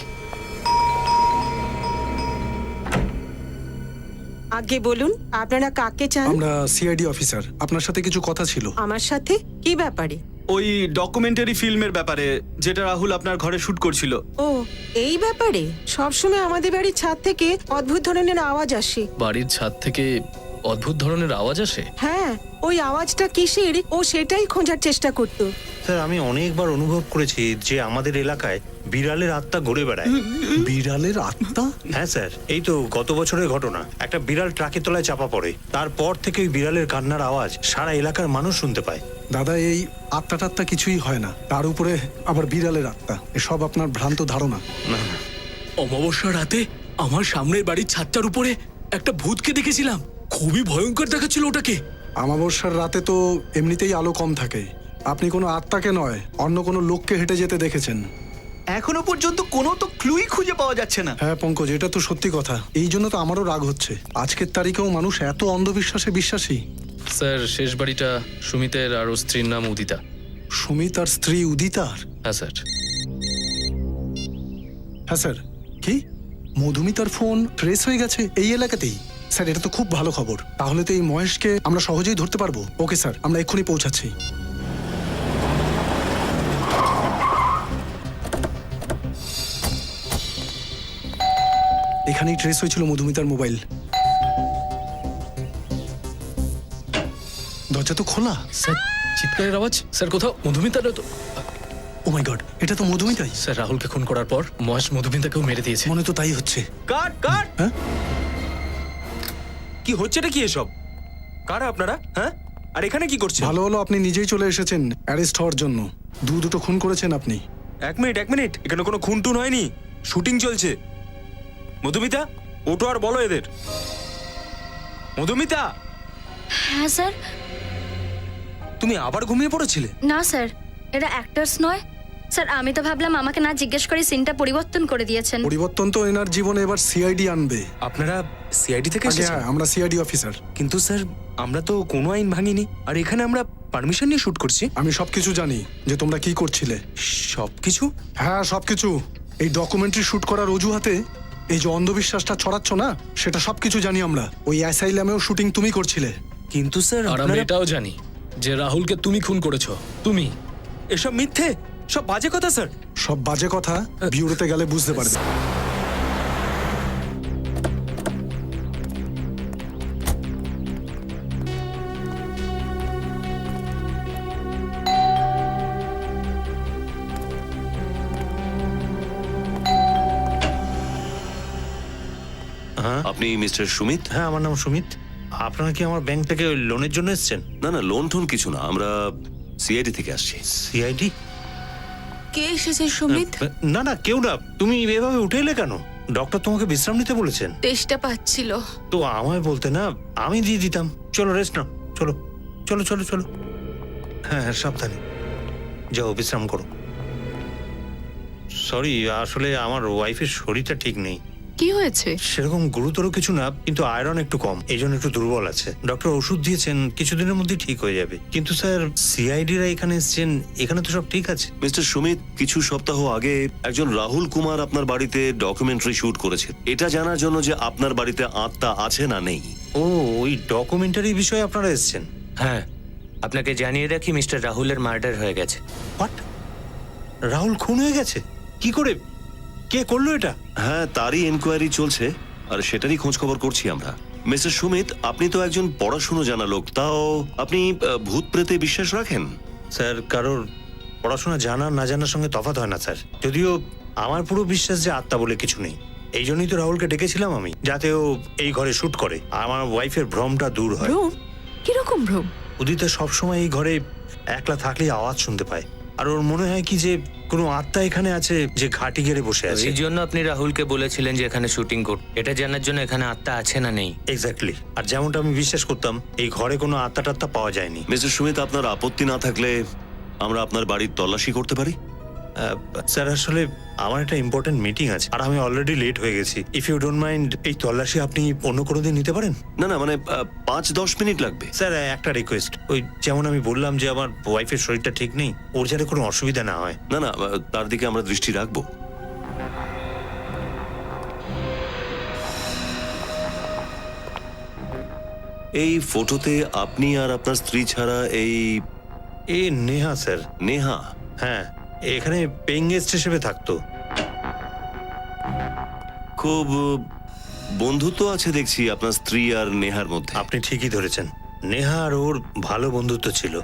[SPEAKER 13] আগে বলুন, আপনারা কাকে চান?
[SPEAKER 9] আমরা সিআইডি অফিসার, আপনার সাথে কিছু কথা ছিল।
[SPEAKER 13] আমার সাথে কি ব্যাপারে?
[SPEAKER 12] ওই ডকুমেন্টারি ফিল্মের ব্যাপারে, যেটা রাহুল আপনার ঘরে শুট করছিল।
[SPEAKER 13] ও, এই ব্যাপারে সবসময় আমাদের বাড়ির ছাদ থেকে অদ্ভুত ধরনের আওয়াজ আসে।
[SPEAKER 7] বাড়ির ছাদ থেকে অদ্ভুত ধরনের আওয়াজ আসে?
[SPEAKER 13] হ্যাঁ, ওই আওয়াজটা কিসের ও সেটাই খোঁজার চেষ্টা করতো।
[SPEAKER 5] স্যার, আমি অনেকবার অনুভব করেছি যে আমাদের এলাকায় বিড়ালের আত্মা ঘুরে বেড়ায়।
[SPEAKER 9] বিড়ালের আত্মা?
[SPEAKER 5] হ্যাঁ স্যার, এই তো গত বছরের ঘটনা। একটা বিড়াল ট্রাকের তলায় চাপা পড়ে, তারপর থেকে ওই বিড়ালের কান্নার আওয়াজ সারা এলাকার মানুষ শুনতে পায়।
[SPEAKER 9] দাদা, এই আত্মা টাত্মা কিছুই হয় না, তার উপরে আবার বিড়ালের আত্মা। এসব আপনার ভ্রান্ত ধারণা।
[SPEAKER 3] অমাবস্যার রাতে আমার সামনের বাড়ির ছাদটার উপরে একটা ভূতকে দেখেছিলাম। খুবই ভয়ঙ্কর দেখাচ্ছিল ওটাকে।
[SPEAKER 9] আমাবস্যার রাতে তো এমনিতেই আলো কম থাকে। আপনি কোনো আত্মাকে নয়, অন্য কোনো লোককে হেঁটে যেতে দেখেছেন।
[SPEAKER 12] এখনো পর্যন্ত কোনো তো ক্লুই খুঁজে পাওয়া যাচ্ছে না।
[SPEAKER 9] হ্যাঁ পঙ্কজ, এটা তো সত্যি কথা। এই জন্য তো আমারও রাগ হচ্ছে। আজকের তারিখেও মানুষ এত অন্ধবিশ্বাসে বিশ্বাসী।
[SPEAKER 7] স্যার, শেষ বাড়িটা সুমিতের, আর ওর স্ত্রীর নাম উদিতা।
[SPEAKER 9] সুমিত আর স্ত্রী উদিতার?
[SPEAKER 7] হ্যাঁ স্যার।
[SPEAKER 9] হ্যাঁ স্যার। কি, মধুমিতার ফোন ট্রেস হয়ে গেছে এই এলাকাতেই? স্যার, এটা তো খুব ভালো খবর। তাহলে তো এই মহেশকে আমরা সহজেই ধরতে পারবো। ওকে স্যার, আমরা এক্ষুনি পৌঁছাচ্ছি। এখানেই ট্রেস হয়েছিল মধুমিতার মোবাইল। দরজা তো খোলা।
[SPEAKER 7] স্যার, চিৎকারের আওয়াজ। স্যার, কোথাও মধুমিতার তো।
[SPEAKER 9] ও মাই গড, এটা তো মধুমিতাই।
[SPEAKER 7] স্যার, রাহুলকে খুন করার পর মহেশ মধুমিতাকেও মেরে দিয়েছে।
[SPEAKER 9] মনে তো তাই হচ্ছে।
[SPEAKER 4] কাট কাট।
[SPEAKER 9] হ্যাঁ,
[SPEAKER 4] কি হচ্ছেটা কি এসব? কারা আপনারা? হ্যাঁ, আর এখানে কি করছেন?
[SPEAKER 9] ভালো হলো আপনি নিজেই চলে এসেছেন অ্যারেস্ট হওয়ার জন্য। দুটো খুন করেছেন আপনি।
[SPEAKER 4] এক মিনিট, এখানে কোনো খুন টুন হয়নি, শুটিং চলছে। মধুমিতা, ওটো আর বলো এদের। মধুমিতা,
[SPEAKER 6] হ্যাঁ স্যার।
[SPEAKER 4] তুমি আবার ঘুমিয়ে পড়েছিলে?
[SPEAKER 6] না স্যার, এরা অ্যাক্টার্স নয় স্যার। আমি তো ভাবলাম আমাকে না জিজ্ঞেস করে সিনটা পরিবর্তন করে দিয়েছেন।
[SPEAKER 9] পরিবর্তন তো এনার জীবনে এবার সিআইডি আনবে।
[SPEAKER 4] আপনারা সিআইডি থেকে
[SPEAKER 9] আগে
[SPEAKER 4] এসেছেন?
[SPEAKER 9] হ্যাঁ, আমরা সিআইডি অফিসার।
[SPEAKER 4] কিন্তু স্যার, আমরা তো কোনো আইন ভাঙিনি, আর এখানে আমরা পারমিশন নিয়ে শুট করছি।
[SPEAKER 9] আমি সবকিছু জানি যে তোমরা কি করছিলে।
[SPEAKER 4] সবকিছু?
[SPEAKER 9] হ্যাঁ, সবকিছু। এই ডকুমেন্টারি শুট করার অজুহাতে এই যে অন্ধবিশ্বাসটা ছড়াচ্ছ না, সেটা সবকিছু জানি আমরা। ওই অ্যাসাইলামেও শুটিং তুমি করছিলে।
[SPEAKER 4] কিন্তু স্যার,
[SPEAKER 7] আর আমি এটাও জানি যে রাহুলকে তুমি খুন করেছো। তুমি।
[SPEAKER 4] এসব মিথ্যে, সব বাজে কথা স্যার।
[SPEAKER 9] সব বাজে কথা বিউরোতে গেলে বুঝতে পারবে।
[SPEAKER 11] আপনি মিস্টার সুমিত?
[SPEAKER 5] হ্যাঁ, আমার নাম সুমিত। আপনারা কি আমার ব্যাংক থেকে লোনের জন্য এসেছেন?
[SPEAKER 11] না না, লোন টোন কিছু না, আমরা সিআইডি থেকে আসছি।
[SPEAKER 5] সিআইডি?
[SPEAKER 13] কে এসেছে সুমিত?
[SPEAKER 5] না না, কেউ না। তুমি এভাবে উঠে এলে কেন? ডক্টর তোমাকে বিশ্রাম নিতে বলেছেন।
[SPEAKER 13] তেষ্টা পাচ্ছিল।
[SPEAKER 5] তো আমায় বলতে না, আমি দিয়ে দিতাম। চলো রেস্ট নাও, চলো চলো চলো চলো। হ্যাঁ হ্যাঁ, সাবধানে যাও, বিশ্রাম করো।
[SPEAKER 14] সরি, আসলে আমার ওয়াইফের শরীরটা ঠিক নেই।
[SPEAKER 15] কি হয়েছে?
[SPEAKER 14] সেরকম গুরুতর কিছু না, কিন্তু আয়রন একটু কম, এই জন্য একটু দুর্বল আছে। ডক্টর ওষুধ দিয়েছেন, কিছুদিনের মধ্যে ঠিক হয়ে যাবে। কিন্তু স্যার, সিআইডিরা এখানে এসেছেন, এখানে তো সব ঠিক আছে।
[SPEAKER 16] মিস্টার সুমিত, কিছু সপ্তাহ আগে একজন রাহুল কুমার আপনার বাড়িতে ডকুমেন্টারি শুট করেছে, এটা জানার জন্য যে আপনার বাড়িতে আত্মা আছে না নেই।
[SPEAKER 14] ও, ওই ডকুমেন্টারি বিষয়ে আপনারা এসেছেন?
[SPEAKER 5] হ্যাঁ, আপনাকে জানিয়ে রাখি মিস্টার রাহুলের মার্ডার হয়ে গেছে।
[SPEAKER 14] হোয়াট? রাহুল খুন হয়ে গেছে? কি করে? কে করলো এটা?
[SPEAKER 16] হ্যাঁ, তারই এনকোয়ারি চলছে আর সেটারই খোঁজ খবর করছি আমরা। মিস্টার সুমিত, আপনি তো একজন পড়াশুনো জানা লোক, তাও আপনি ভূত প্রেতে বিশ্বাস রাখেন?
[SPEAKER 14] স্যার, কারোর পড়াশোনা জানা না জানার সঙ্গে তফাৎ হয় না স্যার। যদিও আমার পুরো বিশ্বাস যে আত্মা বলে কিছু নেই। এই জন্যই তো রাহুলকে ডেকেছিলাম আমি, যাতে ও এই ঘরে শুট করে, আমার ওয়াইফের ভ্রমটা দূর হয়।
[SPEAKER 15] ভ্রম? কিরকম ভ্রম?
[SPEAKER 14] উদিতা সবসময় এই ঘরে একলা থাকলেই আওয়াজ শুনতে পায়, আর ওর মনে হয় কি যে কোনো আত্মা এখানে আছে যে ঘাটি গেড়ে বসে আছে।
[SPEAKER 5] এই জন্য আপনি রাহুলকে বলেছিলেন যে এখানে শুটিং করতে, এটা জানার জন্য এখানে আত্মা আছে না নেই।
[SPEAKER 14] এক্স্যাক্টলি। আর যেমনটা আমি বিশ্বাস করতাম, এই ঘরে কোনো আত্মা টাত্মা পাওয়া যায়নি।
[SPEAKER 16] মিস্টার সুমিত, আপনার আপত্তি না থাকলে আমরা আপনার বাড়ির তল্লাশি করতে পারি?
[SPEAKER 14] স্যার, আসলে আমার একটা ইম্পর্টেন্ট মিটিং আছে আর আমি অলরেডি লেট হয়ে গেছি। ইফ ইউ ডোন্ট মাইন্ড, এই তল্লাশি আপনি অন্য কোনো দিন নিতে পারেন?
[SPEAKER 16] না না, মানে 5-10 মিনিট লাগবে।
[SPEAKER 14] স্যার, একটা রিকোয়েস্ট, ওই যেমন আমি বললাম যে আমার ওয়াইফের শরীরটা ঠিক নেই, ওর যাতে কোনো অসুবিধা না হয়।
[SPEAKER 16] না না, তার দিকে আমরা দৃষ্টি রাখবো। এই ফটোতে আপনি আর আপনার স্ত্রী ছাড়া
[SPEAKER 14] এই নেহা স্যার।
[SPEAKER 16] নেহা?
[SPEAKER 14] হ্যাঁ, এখানে পেইং গেস্ট হিসেবে থাকতো।
[SPEAKER 16] খুব বন্ধুত্ব আছে দেখছি আপনার স্ত্রী আর নেহার মধ্যে।
[SPEAKER 14] আপনি ঠিকই ধরেছেন, নেহা আর ওর ভালো বন্ধুত্ব ছিল।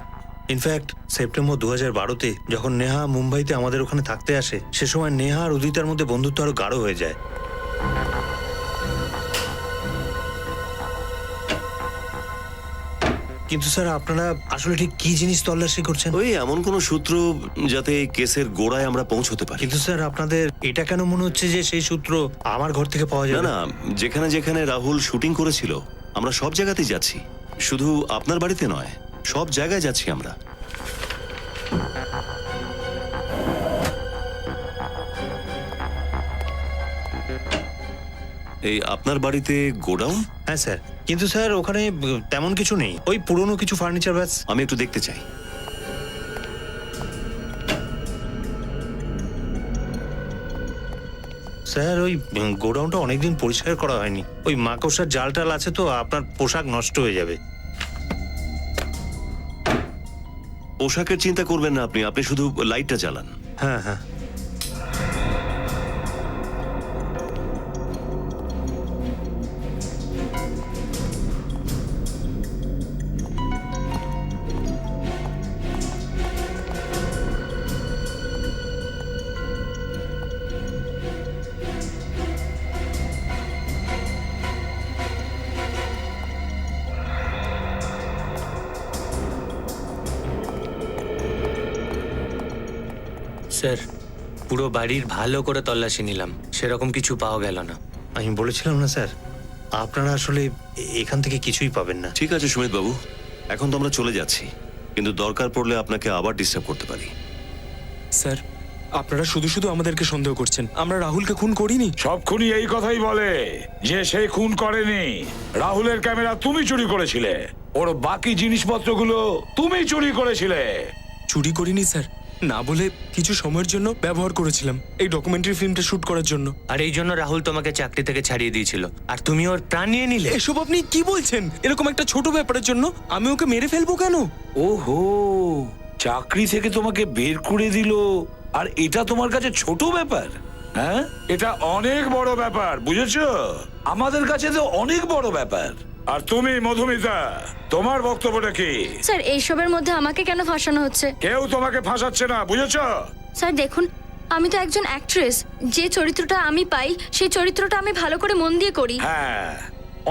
[SPEAKER 14] ইনফ্যাক্ট সেপ্টেম্বর 2012-তে যখন নেহা মুম্বাইতে আমাদের ওখানে থাকতে আসে, সে সময় নেহা আর উদিতার মধ্যে বন্ধুত্ব আরো গাঢ় হয়ে যায়। কিন্তু স্যার, আপনারা আসলে ঠিক কি জিনিস তল্লাশি করছেন?
[SPEAKER 16] ওই এমন কোন সূত্র যাতে এই কেসের গোড়ায় আমরা পৌঁছতে পারি।
[SPEAKER 14] কিন্তু স্যার, আপনাদের এটা কেন মনে হচ্ছে যে সেই সূত্র আমার ঘর থেকে পাওয়া যায়?
[SPEAKER 16] না না, যেখানে যেখানে রাহুল শুটিং করেছিল আমরা সব জায়গাতেই যাচ্ছি, শুধু আপনার বাড়িতে নয়, সব জায়গায় যাচ্ছি আমরা। এই আপনার বাড়িতে গোডাউন?
[SPEAKER 14] হ্যাঁ স্যার, কিন্তু স্যার ওখানে তেমন কিছু নেই, ওই পুরনো কিছু ফার্নিচার ব্যাস।
[SPEAKER 16] আমি একটু দেখতে চাই।
[SPEAKER 14] স্যার, ওই গোডাউনটা অনেকদিন পরিষ্কার করা হয়নি, ওই মাকড়সার জাল টাল আছে তো, আপনার পোশাক নষ্ট হয়ে যাবে।
[SPEAKER 16] পোশাকের চিন্তা করবেন না আপনি, আপনি শুধু লাইটটা জ্বালান।
[SPEAKER 14] হ্যাঁ হ্যাঁ।
[SPEAKER 5] স্যার, পুরো বাড়ির ভালো করে তল্লাশি নিলাম, সেরকম কিছু পাওয়া গেল না।
[SPEAKER 14] আমি বলেছিলাম না স্যার, আপনারা আসলে এখান থেকে কিছুই পাবেন না।
[SPEAKER 16] ঠিক আছে সুমিত বাবু, এখন তো আমরা চলে যাচ্ছি, কিন্তু দরকার পড়লে আপনাকে আবার ডিস্টার্ব করতে পারি।
[SPEAKER 4] স্যার, আপনারা শুধু শুধু আমাদেরকে সন্দেহ করছেন, আমরা রাহুলকে খুন করিনি।
[SPEAKER 2] সব খুনি এই কথাই বলে যে সে খুন করেনি। রাহুলের ক্যামেরা তুমি চুরি করেছিলে, ওর বাকি জিনিসপত্রগুলো তুমি চুরি করেছিলে।
[SPEAKER 4] চুরি করিনি স্যার, না বলে কিছু সময়ের জন্য ব্যবহার করেছিলাম এই ডকুমেন্টারি ফিল্মটা শুট করার জন্য।
[SPEAKER 5] আর এই জন্য রাহুল তোমাকে চাকরি থেকে ছাড়িয়ে দিয়েছিল, আর তুমি ওর প্রাণ নিয়ে নিলে।
[SPEAKER 4] এসব আপনি কি বলছেন? এরকম একটা ছোট ব্যাপারের জন্য আমি ওকে মেরে ফেলবো কেন?
[SPEAKER 2] ওহো, চাকরি থেকে তোমাকে বের করে দিল আর এটা তোমার কাছে ছোট ব্যাপার? হ্যাঁ, এটা অনেক বড় ব্যাপার, বুঝেছো? আমাদের কাছে তো অনেক বড় ব্যাপার। আর তুমি মধুমিতা, তোমার বক্তব্যটা কি?
[SPEAKER 6] স্যার, এইসবের মধ্যে আমাকে কেন ফাঁসানো হচ্ছে?
[SPEAKER 2] কেউ তোমাকে ফাঁসাচ্ছে না, বুঝেছো?
[SPEAKER 6] স্যার দেখুন, আমি তো একজন অ্যাক্ট্রেস, যে চরিত্রটা আমি পাই সেই চরিত্রটা আমি ভালো করে মন দিয়ে করি।
[SPEAKER 2] হ্যাঁ,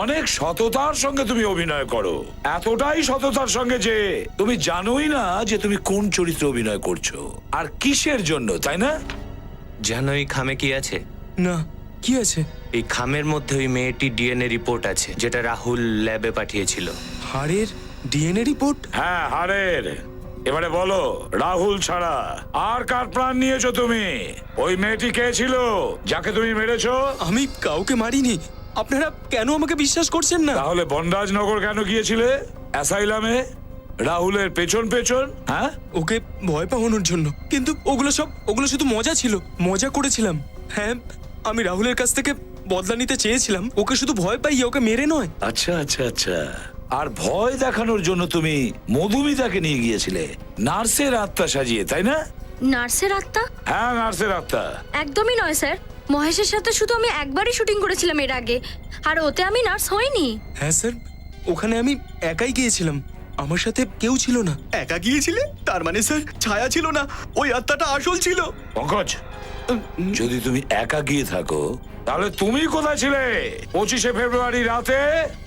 [SPEAKER 2] অনেক সততার সঙ্গে তুমি অভিনয় করো, এতটাই সততার সঙ্গে যে তুমি জানোই না যে তুমি কোন চরিত্রে অভিনয় করছো আর কিসের জন্য, তাই না?
[SPEAKER 5] জানো এই খামে কি আছে?
[SPEAKER 4] না, কি আছে?
[SPEAKER 5] এই খামের মধ্যে ওই মেয়েটির ডিএনএ রিপোর্ট আছে, যেটা রাহুল ল্যাবে পাঠিয়েছিল।
[SPEAKER 4] হাড়ের ডিএনএ রিপোর্ট?
[SPEAKER 2] হ্যাঁ, হাড়ের। এবারে বলো, রাহুল ছাড়া আর কার প্রাণ নিয়েছো তুমি? ওই মেয়েটি কে ছিল যাকে তুমি মেরেছো?
[SPEAKER 4] আমি কাউকে মারিনি। আপনারা কেন আমাকে বিশ্বাস করছেন না?
[SPEAKER 2] তাহলে বনরাজনগর কেন গিয়েছিলে অ্যাসাইলামে রাহুলের পেছন পেছন? হ্যাঁ,
[SPEAKER 4] ওকে ভয় পাওয়ানোর জন্য। কিন্তু ওগুলো শুধু মজা ছিল, মজা করেছিলাম। হ্যাঁ, আমি রাহুলের কাছ থেকে বদলা নিতে চেয়েছিলাম, ওকে শুধু ভয় পাইয়ে, ওকে মেরে নয়।
[SPEAKER 2] আচ্ছা আচ্ছা আচ্ছা। আর ভয় দেখানোর জন্য তুমি মধুমিতাকে নিয়ে গিয়েছিলে নার্সের আত্মা সাজিয়ে, তাই না?
[SPEAKER 6] নার্সের আত্মা?
[SPEAKER 2] হ্যাঁ, নার্সের আত্মা।
[SPEAKER 6] একদমই নয় স্যার, মহেশের সাথে শুধু আমি একবারই শুটিং করেছিলাম এর আগে, আর ওতে আমি নার্স হইনি।
[SPEAKER 4] হ্যাঁ স্যার, ওখানে আমি একাই গিয়েছিলাম, আমার সাথে কেউ ছিল না।
[SPEAKER 12] একা গিয়েছিলে? তার মানে স্যার ছায়া ছিল না, ওই আত্মাটা আসল ছিল।
[SPEAKER 2] পঙ্কজ, যদি তুমি একা গিয়ে থাকো তাহলে তুমি কোথায় ছিলে 25শে ফেব্রুয়ারি রাতে?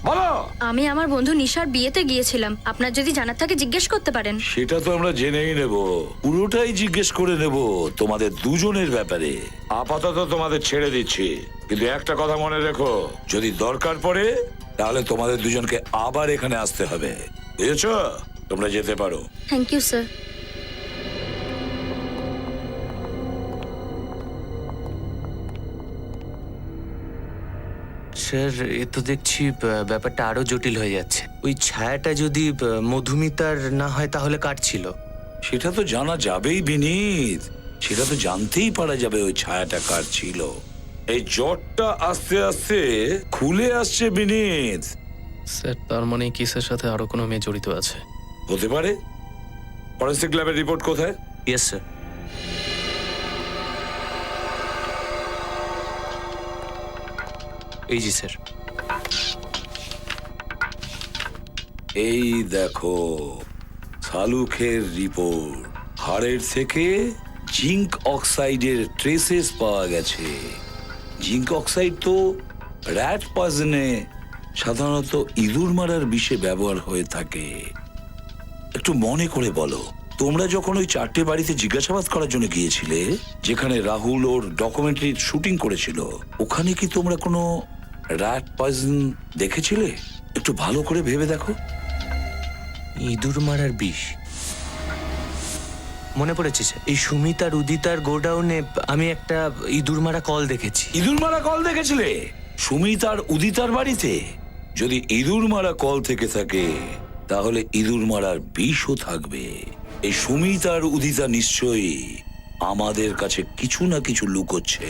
[SPEAKER 2] বলো।
[SPEAKER 6] আমি আমার বন্ধু নিশার বিয়েতে গিয়েছিলাম, আপনার যদি জানার থাকে জিজ্ঞেস করতে পারেন।
[SPEAKER 2] সেটা তো আমরা জেনেই নেব, পুরোটাই জিজ্ঞেস করে নেব তোমাদের দুজনের ব্যাপারে। আপাতত তোমাদের ছেড়ে দিচ্ছি, কিন্তু একটা কথা মনে রেখো, যদি দরকার পড়ে তাহলে তোমাদের দুজনকে আবার এখানে আসতে হবে, বুঝেছো? তোমরা যেতে পারো।
[SPEAKER 6] Thank you sir.
[SPEAKER 5] স্যার, এ তো দেখছি ব্যাপারটা আরো জটিল হয়ে যাচ্ছে। ওই ছায়াটা যদি মধুমিতার না হয় তাহলে কার ছিল?
[SPEAKER 2] সেটা তো জানা যাবেই বিনীত, সেটা তো জানতেই পারা যাবে ওই ছায়াটা কার ছিল। এই জটটা আস্তে আস্তে খুলে আসছে বিনীত।
[SPEAKER 7] স্যার, তার মানে কেসের সাথে আরো কোনো মেয়ে জড়িত আছে?
[SPEAKER 2] হতে পারে। ফরেন্সিক ল্যাবের রিপোর্ট কোথায়?
[SPEAKER 5] Yes sir. এই জি স্যার।
[SPEAKER 2] এই দেখো শালুখের রিপোর্ট, হাড়ের থেকে জিঙ্ক অক্সাইডের ট্রেসেস পাওয়া গেছে। জিঙ্ক অক্সাইড তো র্যাট পয়জনে, সাধারণত ইঁদুর মারার বিষে ব্যবহার হয়ে থাকে। একটু মনে করে বলো, তোমরা যখন ওই 4টে বাড়িতে জিজ্ঞাসাবাদ করার জন্য গিয়েছিলে যেখানে রাহুল ওর ডকুমেন্টারির শুটিং করেছিল, ওখানে কি তোমরা কোনো র্যাট পয়জন দেখেছিলে? একটু ভালো করে ভেবে দেখো।
[SPEAKER 5] ইঁদুর মারার বিষ মনে পড়েছে স্যার। এই সুমিত আর উদিতার গোডাউনে আমি একটা ইঁদুর মারা কল দেখেছি।
[SPEAKER 2] ইঁদুর মারা কল দেখেছিলে সুমিত আর উদিতার বাড়িতে? যদি ইঁদুর মারা কল থেকে থাকে তাহলে ইঁদুর মারার বিষও থাকবে। এই সুমিত আর উদিতা নিশ্চয়ই আমাদের কাছে কিছু না কিছু লুকোচ্ছে।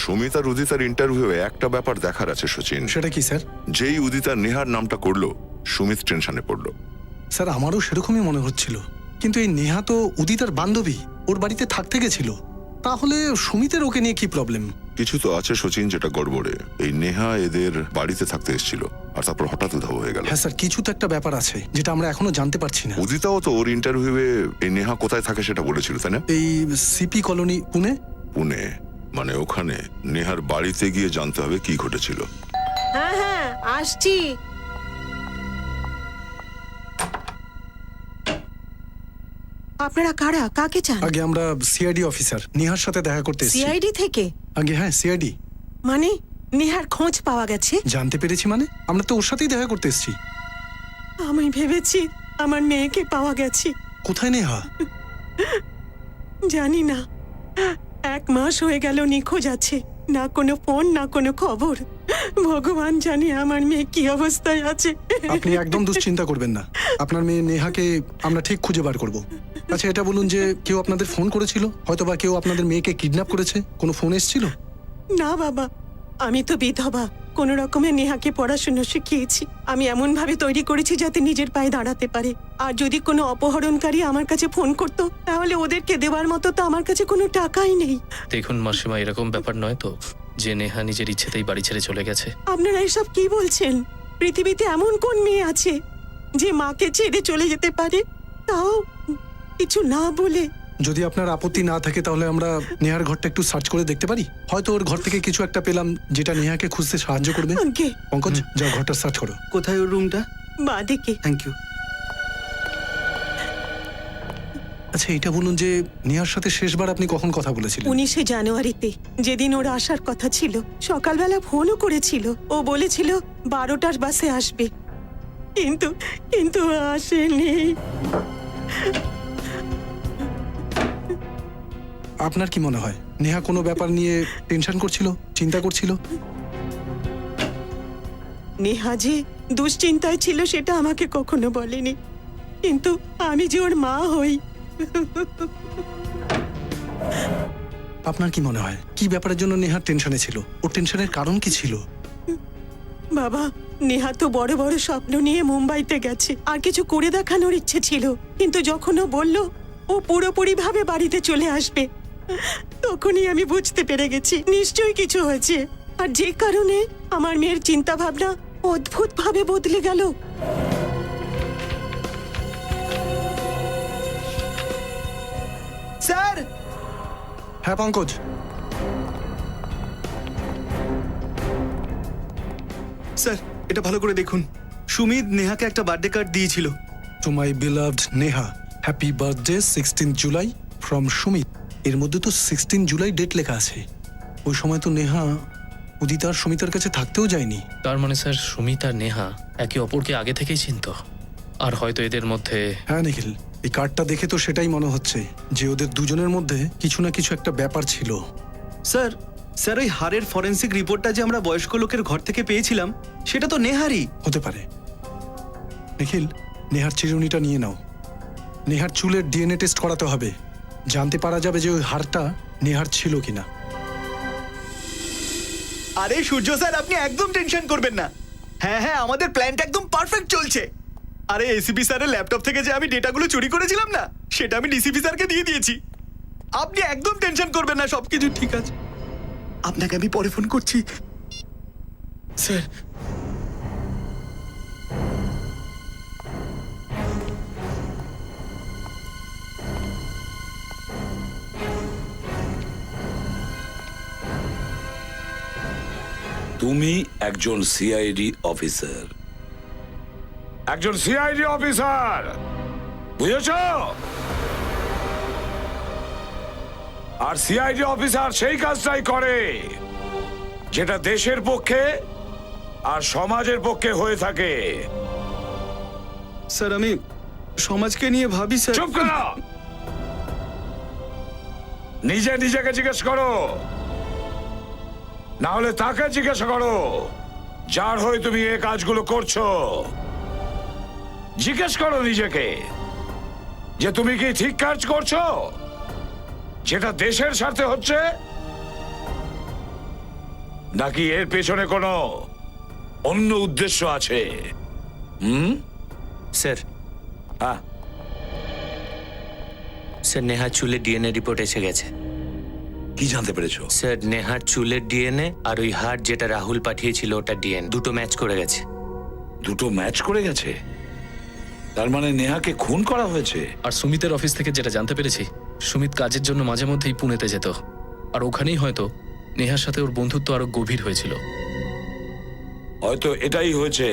[SPEAKER 10] সুমিত আর উদিতার ইন্টারভিউয়ে একটা ব্যাপার দেখার আছে সচিন।
[SPEAKER 9] সেটা কি স্যার?
[SPEAKER 10] যেই উদিতার নেহার নামটা করলো, সুমিত টেনশনে পড়লো।
[SPEAKER 9] স্যার, আমারও সেরকমই মনে হচ্ছিল, কিন্তু এই নেহা তো উদিতার বান্ধবী, ওর বাড়িতে থাকতে গেছিল, তাহলে সুমিতের ওকে নিয়ে কি প্রবলেম?
[SPEAKER 10] কিছু তো আছে সচিন যেটা গড়বড়ে। এই নেহা এদের বাড়িতে থাকতে এসেছিল আর তারপর হঠাৎ উধাও হয়ে গেল।
[SPEAKER 9] হ্যাঁ স্যার, কিছু তো একটা ব্যাপার আছে যেটা আমরা এখনো জানতে পারছি না।
[SPEAKER 10] উদিতাও তো ওর ইন্টারভিউয়ে এই নেহা কোথায় থাকে সেটা বলেছিল, তাই না?
[SPEAKER 9] এই সিপি কলোনি, পুনে।
[SPEAKER 10] পুনে মানে ওখানে নেহার বাড়িতে গিয়ে জানতে হবে কি ঘটেছিল।
[SPEAKER 13] হ্যাঁ হ্যাঁ, আসছি। আপনারা কারা? কাকে চান?
[SPEAKER 9] আগে আমরা সিআইডি অফিসার, নেহার সাথে দেখা করতে এসেছি।
[SPEAKER 13] সিআইডি থেকে?
[SPEAKER 9] আগে হ্যাঁ, সিআইডি।
[SPEAKER 13] মানে নেহার খোঁজ পাওয়া গেছে?
[SPEAKER 9] জানতে পেরেছি মানে আমরা তো ওর সাথেই দেখা করতে এসেছি।
[SPEAKER 13] আমি ভেবেছি আমার মেয়েকে পাওয়া গেছে।
[SPEAKER 9] কোথায় নেহা?
[SPEAKER 13] জানি না, 1 মাস হয়ে গেল নিখোঁজ আছে, না কোনো ফোন না কোনো খবর। ভগবান জানে আমার মেয়ে কি অবস্থায় আছে।
[SPEAKER 9] আপনি একদম দুশ্চিন্তা করবেন না, আপনার মেয়ে নেহাকে আমরা ঠিক খুঁজে বার করব। আচ্ছা এটা বলুন যে কেউ আপনাদের ফোন করেছিল, হয়তো বা কেউ আপনাদের মেয়েকে কিডন্যাপ করেছে, কোনো ফোন এসেছিল?
[SPEAKER 13] না বাবা, আমি তো বিধবা, কোন রকমে নেহাকে পড়াশোনা শিখিয়েছি। আমি এমন ভাবে তৈরি করেছি যাতে নিজের পায়ে দাঁড়াতে পারে। আর যদি কোনো অপহরণকারী আমার কাছে ফোন করত, তাহলে ওদেরকে দেওয়ার মতো তো আমার কাছে কোনো টাকাই নেই।
[SPEAKER 7] দেখুন মাসিমা, এরকম ব্যাপার নয় তো যে নেহা নিজের ইচ্ছেতেই বাড়ি ছেড়ে চলে গেছে।
[SPEAKER 13] আপনারা এসব কি বলছেন? পৃথিবীতে এমন কোন মেয়ে আছে যে মাকে ছেড়ে চলে যেতে পারে, তাও কিছু না বলে?
[SPEAKER 9] যদি আপনার আপত্তি না থাকে তাহলে আমরা নেহার ঘরটা একটু সার্চ করে দেখতে পারি, হয়তো ওর ঘর থেকে কিছু একটা পেলাম যেটা নেহাকে খুঁজতে সাহায্য করবে। পঙ্কজ, যাও ঘরটা সার্চ করো।
[SPEAKER 12] কোথায় ওর রুমটা?
[SPEAKER 13] বাদিকে।
[SPEAKER 12] Thank you.
[SPEAKER 9] আচ্ছা এটা বলুন যে নেহার সাথে শেষবার আপনি কখন কথা বলেছিলেন?
[SPEAKER 13] 19শে জানুয়ারিতে, যেদিন ওর আসার কথা ছিল। সকালবেলা ফোনও করেছিল, ও বলেছিল 12টার বাসে আসবে। কিন্তু কিন্তু আসেনি।
[SPEAKER 9] আপনার কি মনে হয় নেহা কোনো ব্যাপার নিয়ে টেনশন করছিল, চিন্তা করছিল?
[SPEAKER 13] নেহা যে দুশ্চিন্তায় ছিল সেটা আমাকে কখনো বলেনি, কিন্তু আমি যে ওর মা হই।
[SPEAKER 9] আপনার কি মনে হয় কি ব্যাপারের জন্য নেহা টেনশনে ছিল? ওর টেনশনের কারণ কি ছিল?
[SPEAKER 13] বাবা, নেহা তো বড় বড় স্বপ্ন নিয়ে মুম্বাইতে গেছে, আর কিছু করে দেখানোর ইচ্ছে ছিল, কিন্তু যখন ও বলল ও পুরোপুরি ভাবে বাড়িতে চলে আসবে, তখনই আমি বুঝতে পেরে গেছি নিশ্চয়ই কিছু হয়েছে, আর যে কারণে আমার মেয়ের চিন্তা ভাবনা অদ্ভুত ভাবে বদলে গেল।
[SPEAKER 12] স্যার,
[SPEAKER 9] হ্যাঁ পঙ্কজ,
[SPEAKER 12] স্যার এটা ভালো করে দেখুন। সুমিত নেহাকে একটা বার্থডে কার্ড দিয়েছিল।
[SPEAKER 9] To my beloved Neha, happy birthday 16 July from Sumit. এর মধ্যে তো 16 জুলাই ডেট লেখা আছে। ওই সময় তো নেহা উদিতা আর সুমিতার কাছে থাকতেও যায়নি।
[SPEAKER 7] তার মানে স্যার সুমিত আর নেহা একে অপরকে আগে থেকেই চিনত, আর হয়তো এদের মধ্যে।
[SPEAKER 9] হ্যাঁ নিখিল, এই কার্ডটা দেখে তো সেটাই মনে হচ্ছে যে ওদের দুজনের মধ্যে কিছু না কিছু একটা ব্যাপার ছিল।
[SPEAKER 12] স্যার, স্যার ওই হাড়ের ফরেন্সিক রিপোর্টটা যে আমরা বয়স্ক লোকের ঘর থেকে পেয়েছিলাম সেটা তো নেহারই
[SPEAKER 9] হতে পারে। নিখিল, নেহার চিরুনিটা নিয়ে নাও। নেহার চুলের ডিএনএ টেস্ট করাতে হবে, জানতে পারা যাবে যে ওই হাড়টা নেহার ছিল কিনা।
[SPEAKER 12] আরে সূর্য স্যার, আপনি একদম টেনশন করবেন না। হ্যাঁ হ্যাঁ, আমাদের প্ল্যানটা একদম পারফেক্ট চলছে। আরে এসিপি স্যারের ল্যাপটপ থেকে যে আমি ডেটাগুলো চুরি করেছিলাম না, সেটা আমি ডিসিপি স্যারকে দিয়ে দিয়েছি। আপনি একদম টেনশন করবেন না, সবকিছু ঠিক আছে। আপনাকে আমি পরে ফোন করছি স্যার।
[SPEAKER 2] তুমি একজন সিআইডি অফিসার, একজন সিআইডি অফিসার, বুঝেছ? আর সিআইডি অফিসার সেই কাজটাই করে যেটা দেশের পক্ষে আর সমাজের পক্ষে হয়ে থাকে।
[SPEAKER 12] স্যার আমি সমাজকে নিয়ে ভাবি স্যার।
[SPEAKER 2] চুপ করো, নিজেকে জিজ্ঞেস করো, না হলে তাকে জিজ্ঞাসা করো যার হয়ে তুমি এই কাজগুলো করছো। জিজ্ঞেস করো নিজেকে যে তুমি কি ঠিক কাজ করছো, যেটা দেশের স্বার্থে হচ্ছে, নাকি এর পেছনে কোনো অন্য উদ্দেশ্য আছে।
[SPEAKER 5] স্যার,
[SPEAKER 2] হ্যাঁ
[SPEAKER 5] স্যার নেহার চুলের ডিএনএ রিপোর্ট এসে গেছে।
[SPEAKER 2] কি জানতে পেরেছো?
[SPEAKER 5] স্যার নেহার চুলের ডিএনএ আর ওই হাড় যেটা রাহুল পাঠিয়েছিল ওটা ডিএনএ দুটো ম্যাচ করে গেছে।
[SPEAKER 2] দুটো ম্যাচ করে গেছে? তার মানে নেহাকে খুন করা হয়েছে।
[SPEAKER 7] আর সুমিতের অফিস থেকে যেটা জানতে পেরেছি, সুমিত কাজের জন্য মাঝে মধ্যেই পুনেতে যেত, আর ওখানেই হয়তো নেহার সাথে ওর বন্ধুত্ব আরো গভীর হয়েছিল।
[SPEAKER 2] হয়তো এটাই হয়েছে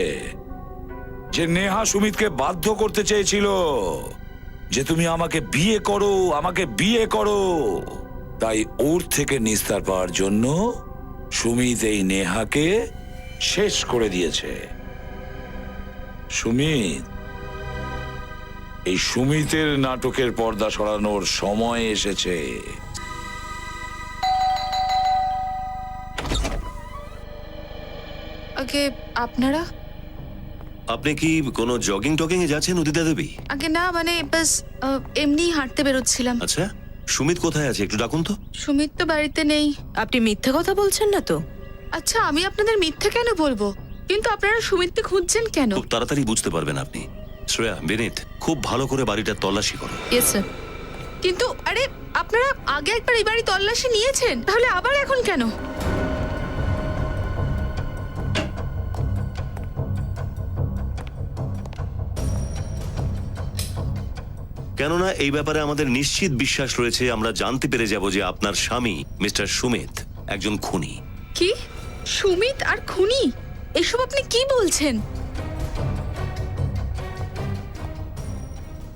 [SPEAKER 2] যে নেহা সুমিতকে বাধ্য করতে চেয়েছিল যে তুমি আমাকে বিয়ে করো, আমাকে বিয়ে করো। তাই ওর থেকে নিস্তার পাওয়ার জন্য সুমিত এই নেহাকে শেষ করে দিয়েছে। সুমিত, এই সুমিতের নাটকের পর্দা সরানোর সময় এসেছে।
[SPEAKER 15] আগে আপনারা?
[SPEAKER 16] আপনি কি কোনো জগিং টগিং এ যাচ্ছেন উদিতা দেবী?
[SPEAKER 15] আগে না, মানে বাস এমনি হাঁটতে বেরোচ্ছিলাম।
[SPEAKER 16] আচ্ছা, সুমিত কোথায় আছে একটু ডাকুন তো।
[SPEAKER 15] সুমিত তো বাড়িতে নেই।
[SPEAKER 17] আপনি মিথ্যে কথা বলছেন না তো?
[SPEAKER 15] আচ্ছা, আমি আপনাদের মিথ্যে কেন বলবো? কিন্তু আপনারা সুমিতকে খুঁজছেন কেন?
[SPEAKER 16] খুব তাড়াতাড়ি বুঝতে পারবেন আপনি। শ্রেয়া, বিনীত, খুব ভালো করে বাড়িটা তল্লাশি করো।
[SPEAKER 15] Yes sir. কিন্তু আরে আপনারা আগে একবার এই বাড়ি তল্লাশি নিয়েছেন, তাহলে আবার এখন কেন?
[SPEAKER 16] কেননা এই ব্যাপারে আমাদের নিশ্চিত বিশ্বাস রয়েছে, আমরা জানতে পেরে যাব যে আপনার স্বামী মিস্টার সুমিত একজন খুনি।
[SPEAKER 15] কি? সুমিত আর খুনি? এসব আপনি কি বলছেন?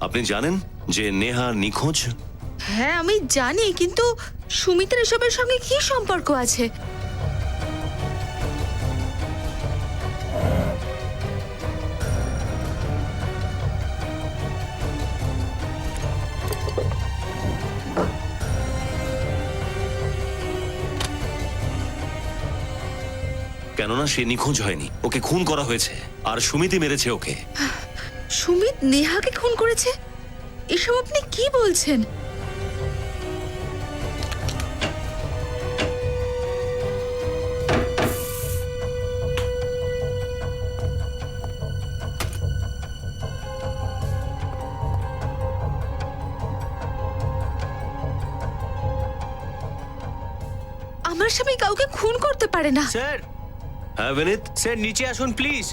[SPEAKER 16] আপনি জানেন যে নেহা নিখোঁজ?
[SPEAKER 15] হ্যাঁ আমি জানি, কিন্তু সুমিতের এসবের সঙ্গে কি সম্পর্ক আছে?
[SPEAKER 16] কেননা সে নিখোঁজ হয়নি, ওকে খুন করা হয়েছে আর সুমিতই মেরেছে ওকে।
[SPEAKER 15] সুমিত নেহাকে খুন করেছে? এসব আপনি কি বলছেন? আমার স্বামী কাউকে খুন করতে পারে না।
[SPEAKER 5] স্যার,
[SPEAKER 16] হ্যাঁ বিনীত,
[SPEAKER 5] স্যার নিচে আসুন প্লিজ।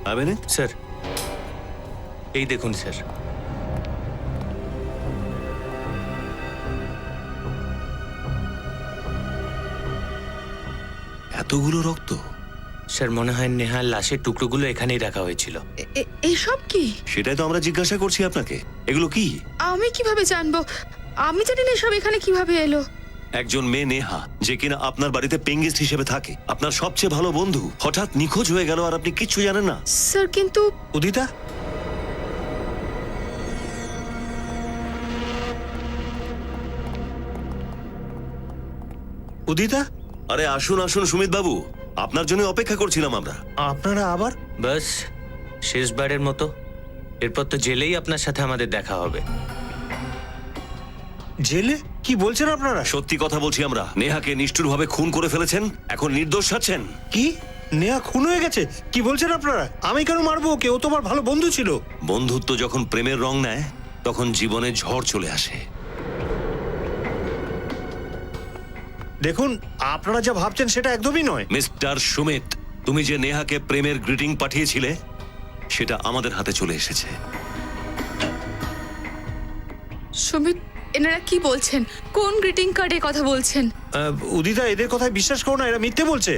[SPEAKER 16] হ্যাঁ বিনীত,
[SPEAKER 5] স্যার এই দেখুন স্যার।
[SPEAKER 16] এতগুলো রক্ত?
[SPEAKER 5] স্যার মনে হয় নেহার লাশের টুকরোগুলো এখানেই রাখা হয়েছিল।
[SPEAKER 15] এসব কি?
[SPEAKER 16] সেটাই তো আমরা জিজ্ঞাসা করছি আপনাকে, এগুলো কি?
[SPEAKER 15] আমি কিভাবে জানবো? আমি জানি না এসব এখানে কিভাবে এলো।
[SPEAKER 16] একজন মেয়ে নেহা, যে কিনা আপনার বাড়িতে পেঙ্গেস্ট হিসেবে থাকে, আপনার সবচেয়ে ভালো বন্ধু, হঠাৎ নিখোঁজ হয়ে গেল আর আপনি কিচ্ছু জানেন না।
[SPEAKER 15] স্যার কিন্তু
[SPEAKER 14] উদিতা, উদিতা,
[SPEAKER 16] আরে আসুন আসুন সুমিত বাবু, আপনার জন্য অপেক্ষা করছিলাম আমরা।
[SPEAKER 14] আপনারা আবার?
[SPEAKER 5] বাস শেষবারের মতো, এরপর তো জেলেই আপনার সাথে আমাদের দেখা হবে।
[SPEAKER 14] জেলে? কি বলছেন আপনারা?
[SPEAKER 16] সত্যি কথা বলছি আমরা, নেহাকে নিষ্ঠুরভাবে খুন করে ফেলেছেন, এখন নির্দোষ আছেন।
[SPEAKER 14] কি? নেহা খুন হয়ে গেছে? কি বলছেন আপনারা? আমি কেন মারবো ওকে? ও তোমার ভালো বন্ধু ছিল।
[SPEAKER 16] বন্ধুত্ব যখন প্রেমের রং নেয় তখন জীবনে ঝড় চলে আসে।
[SPEAKER 14] দেখুন, আপনারা যা ভাবছেন সেটা একদমই নয়।
[SPEAKER 16] মিস্টার সুমিত, তুমি যে নেহাকে প্রেমের গ্রিটিং পাঠিয়েছিলে সেটা আমাদের হাতে চলে এসেছে।
[SPEAKER 15] সুমিত, এনারা কি বলছেন? কোন গ্রিটিং কার্ডের কথা বলছেন?
[SPEAKER 14] উদিতা, এদের কথায় বিশ্বাস করো না, এরা মিথ্যে বলছে।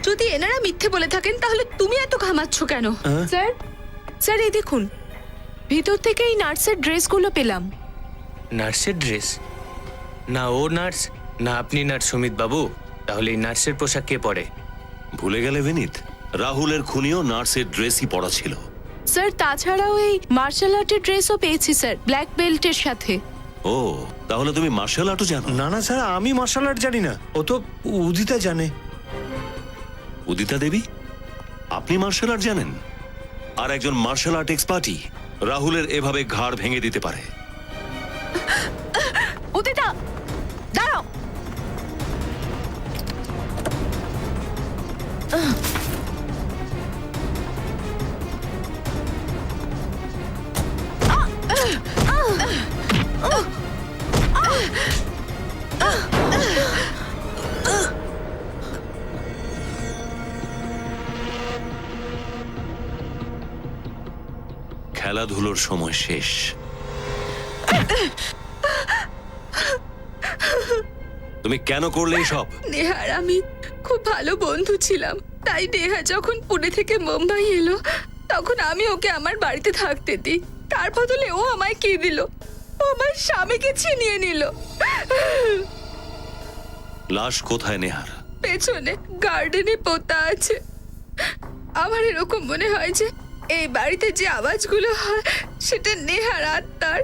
[SPEAKER 15] যদি এনারা মিথ্যে বলে থাকেন তাহলে তুমি এত ঘামাচ্ছ কেন?
[SPEAKER 17] স্যার, স্যার এই দেখুন, ভিতর থেকে এই নার্সের ড্রেসগুলো পেলাম।
[SPEAKER 5] নার্সের ড্রেস? না ও নার্স, না আপনি নার্স সুমিত বাবু। তাহলে এই নার্সের পোশাক কে পরে?
[SPEAKER 16] ভুলে গেলে বিনীত, রাহুলের খুনিও নার্সের ড্রেসই পরা ছিল।
[SPEAKER 17] স্যার তাছাড়াও এই মার্শাল আর্টের ড্রেসও পেয়েছি স্যার, ব্ল্যাক বেল্টের সাথে।
[SPEAKER 16] ও, তাহলে তুমি মার্শাল আর্টও জানো?
[SPEAKER 14] না না স্যার, আমি মার্শাল আর্ট জানি না, ও তো উদিতা জানে।
[SPEAKER 16] উদিতা দেবী, আপনি মার্শাল আর্ট জানেন? আর একজন মার্শাল আর্ট এক্সপার্টই রাহুলের এভাবে ঘাড় ভেঙে দিতে পারে।
[SPEAKER 17] উদিতা দাঁড়াও।
[SPEAKER 16] খেলাধুলোর সময় শেষ। তুমি কেন করলে সব?
[SPEAKER 15] নেহার আমি খুব ভালো বন্ধু ছিলাম, তাই নেহা যখন পুনে থেকে মুম্বাই এলো তখন আমি ওকে আমার বাড়িতে থাকতে দিই। তার বদলে ও আমায় কি দিল? ও আমার স্বামীকে ছিনিয়ে নিল।
[SPEAKER 16] লাশ কোথায় নেহার?
[SPEAKER 15] পেছনে গার্ডেনে পোতা আছে। আমার এরকম মনে হয় যে এই বাড়িতে যে আওয়াজগুলো হয় সেটা নেহার আত্মার।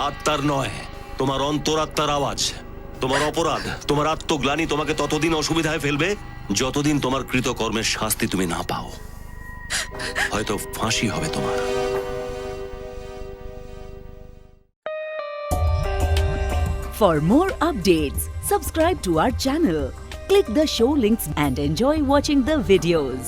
[SPEAKER 16] আত্মার নয়, তোমার অন্তরাত্মার আওয়াজ। তোমার অপরাধ, তোমার আত্মগ্লানি তোমাকে ততদিন অসুবিধায় ফেলবে যতদিন তোমার কৃতকর্মের শাস্তি তুমি না পাও। হয়তো ফাঁসি হবে তোমার।
[SPEAKER 18] For more updates, subscribe to our channel, click the show links and enjoy watching the videos.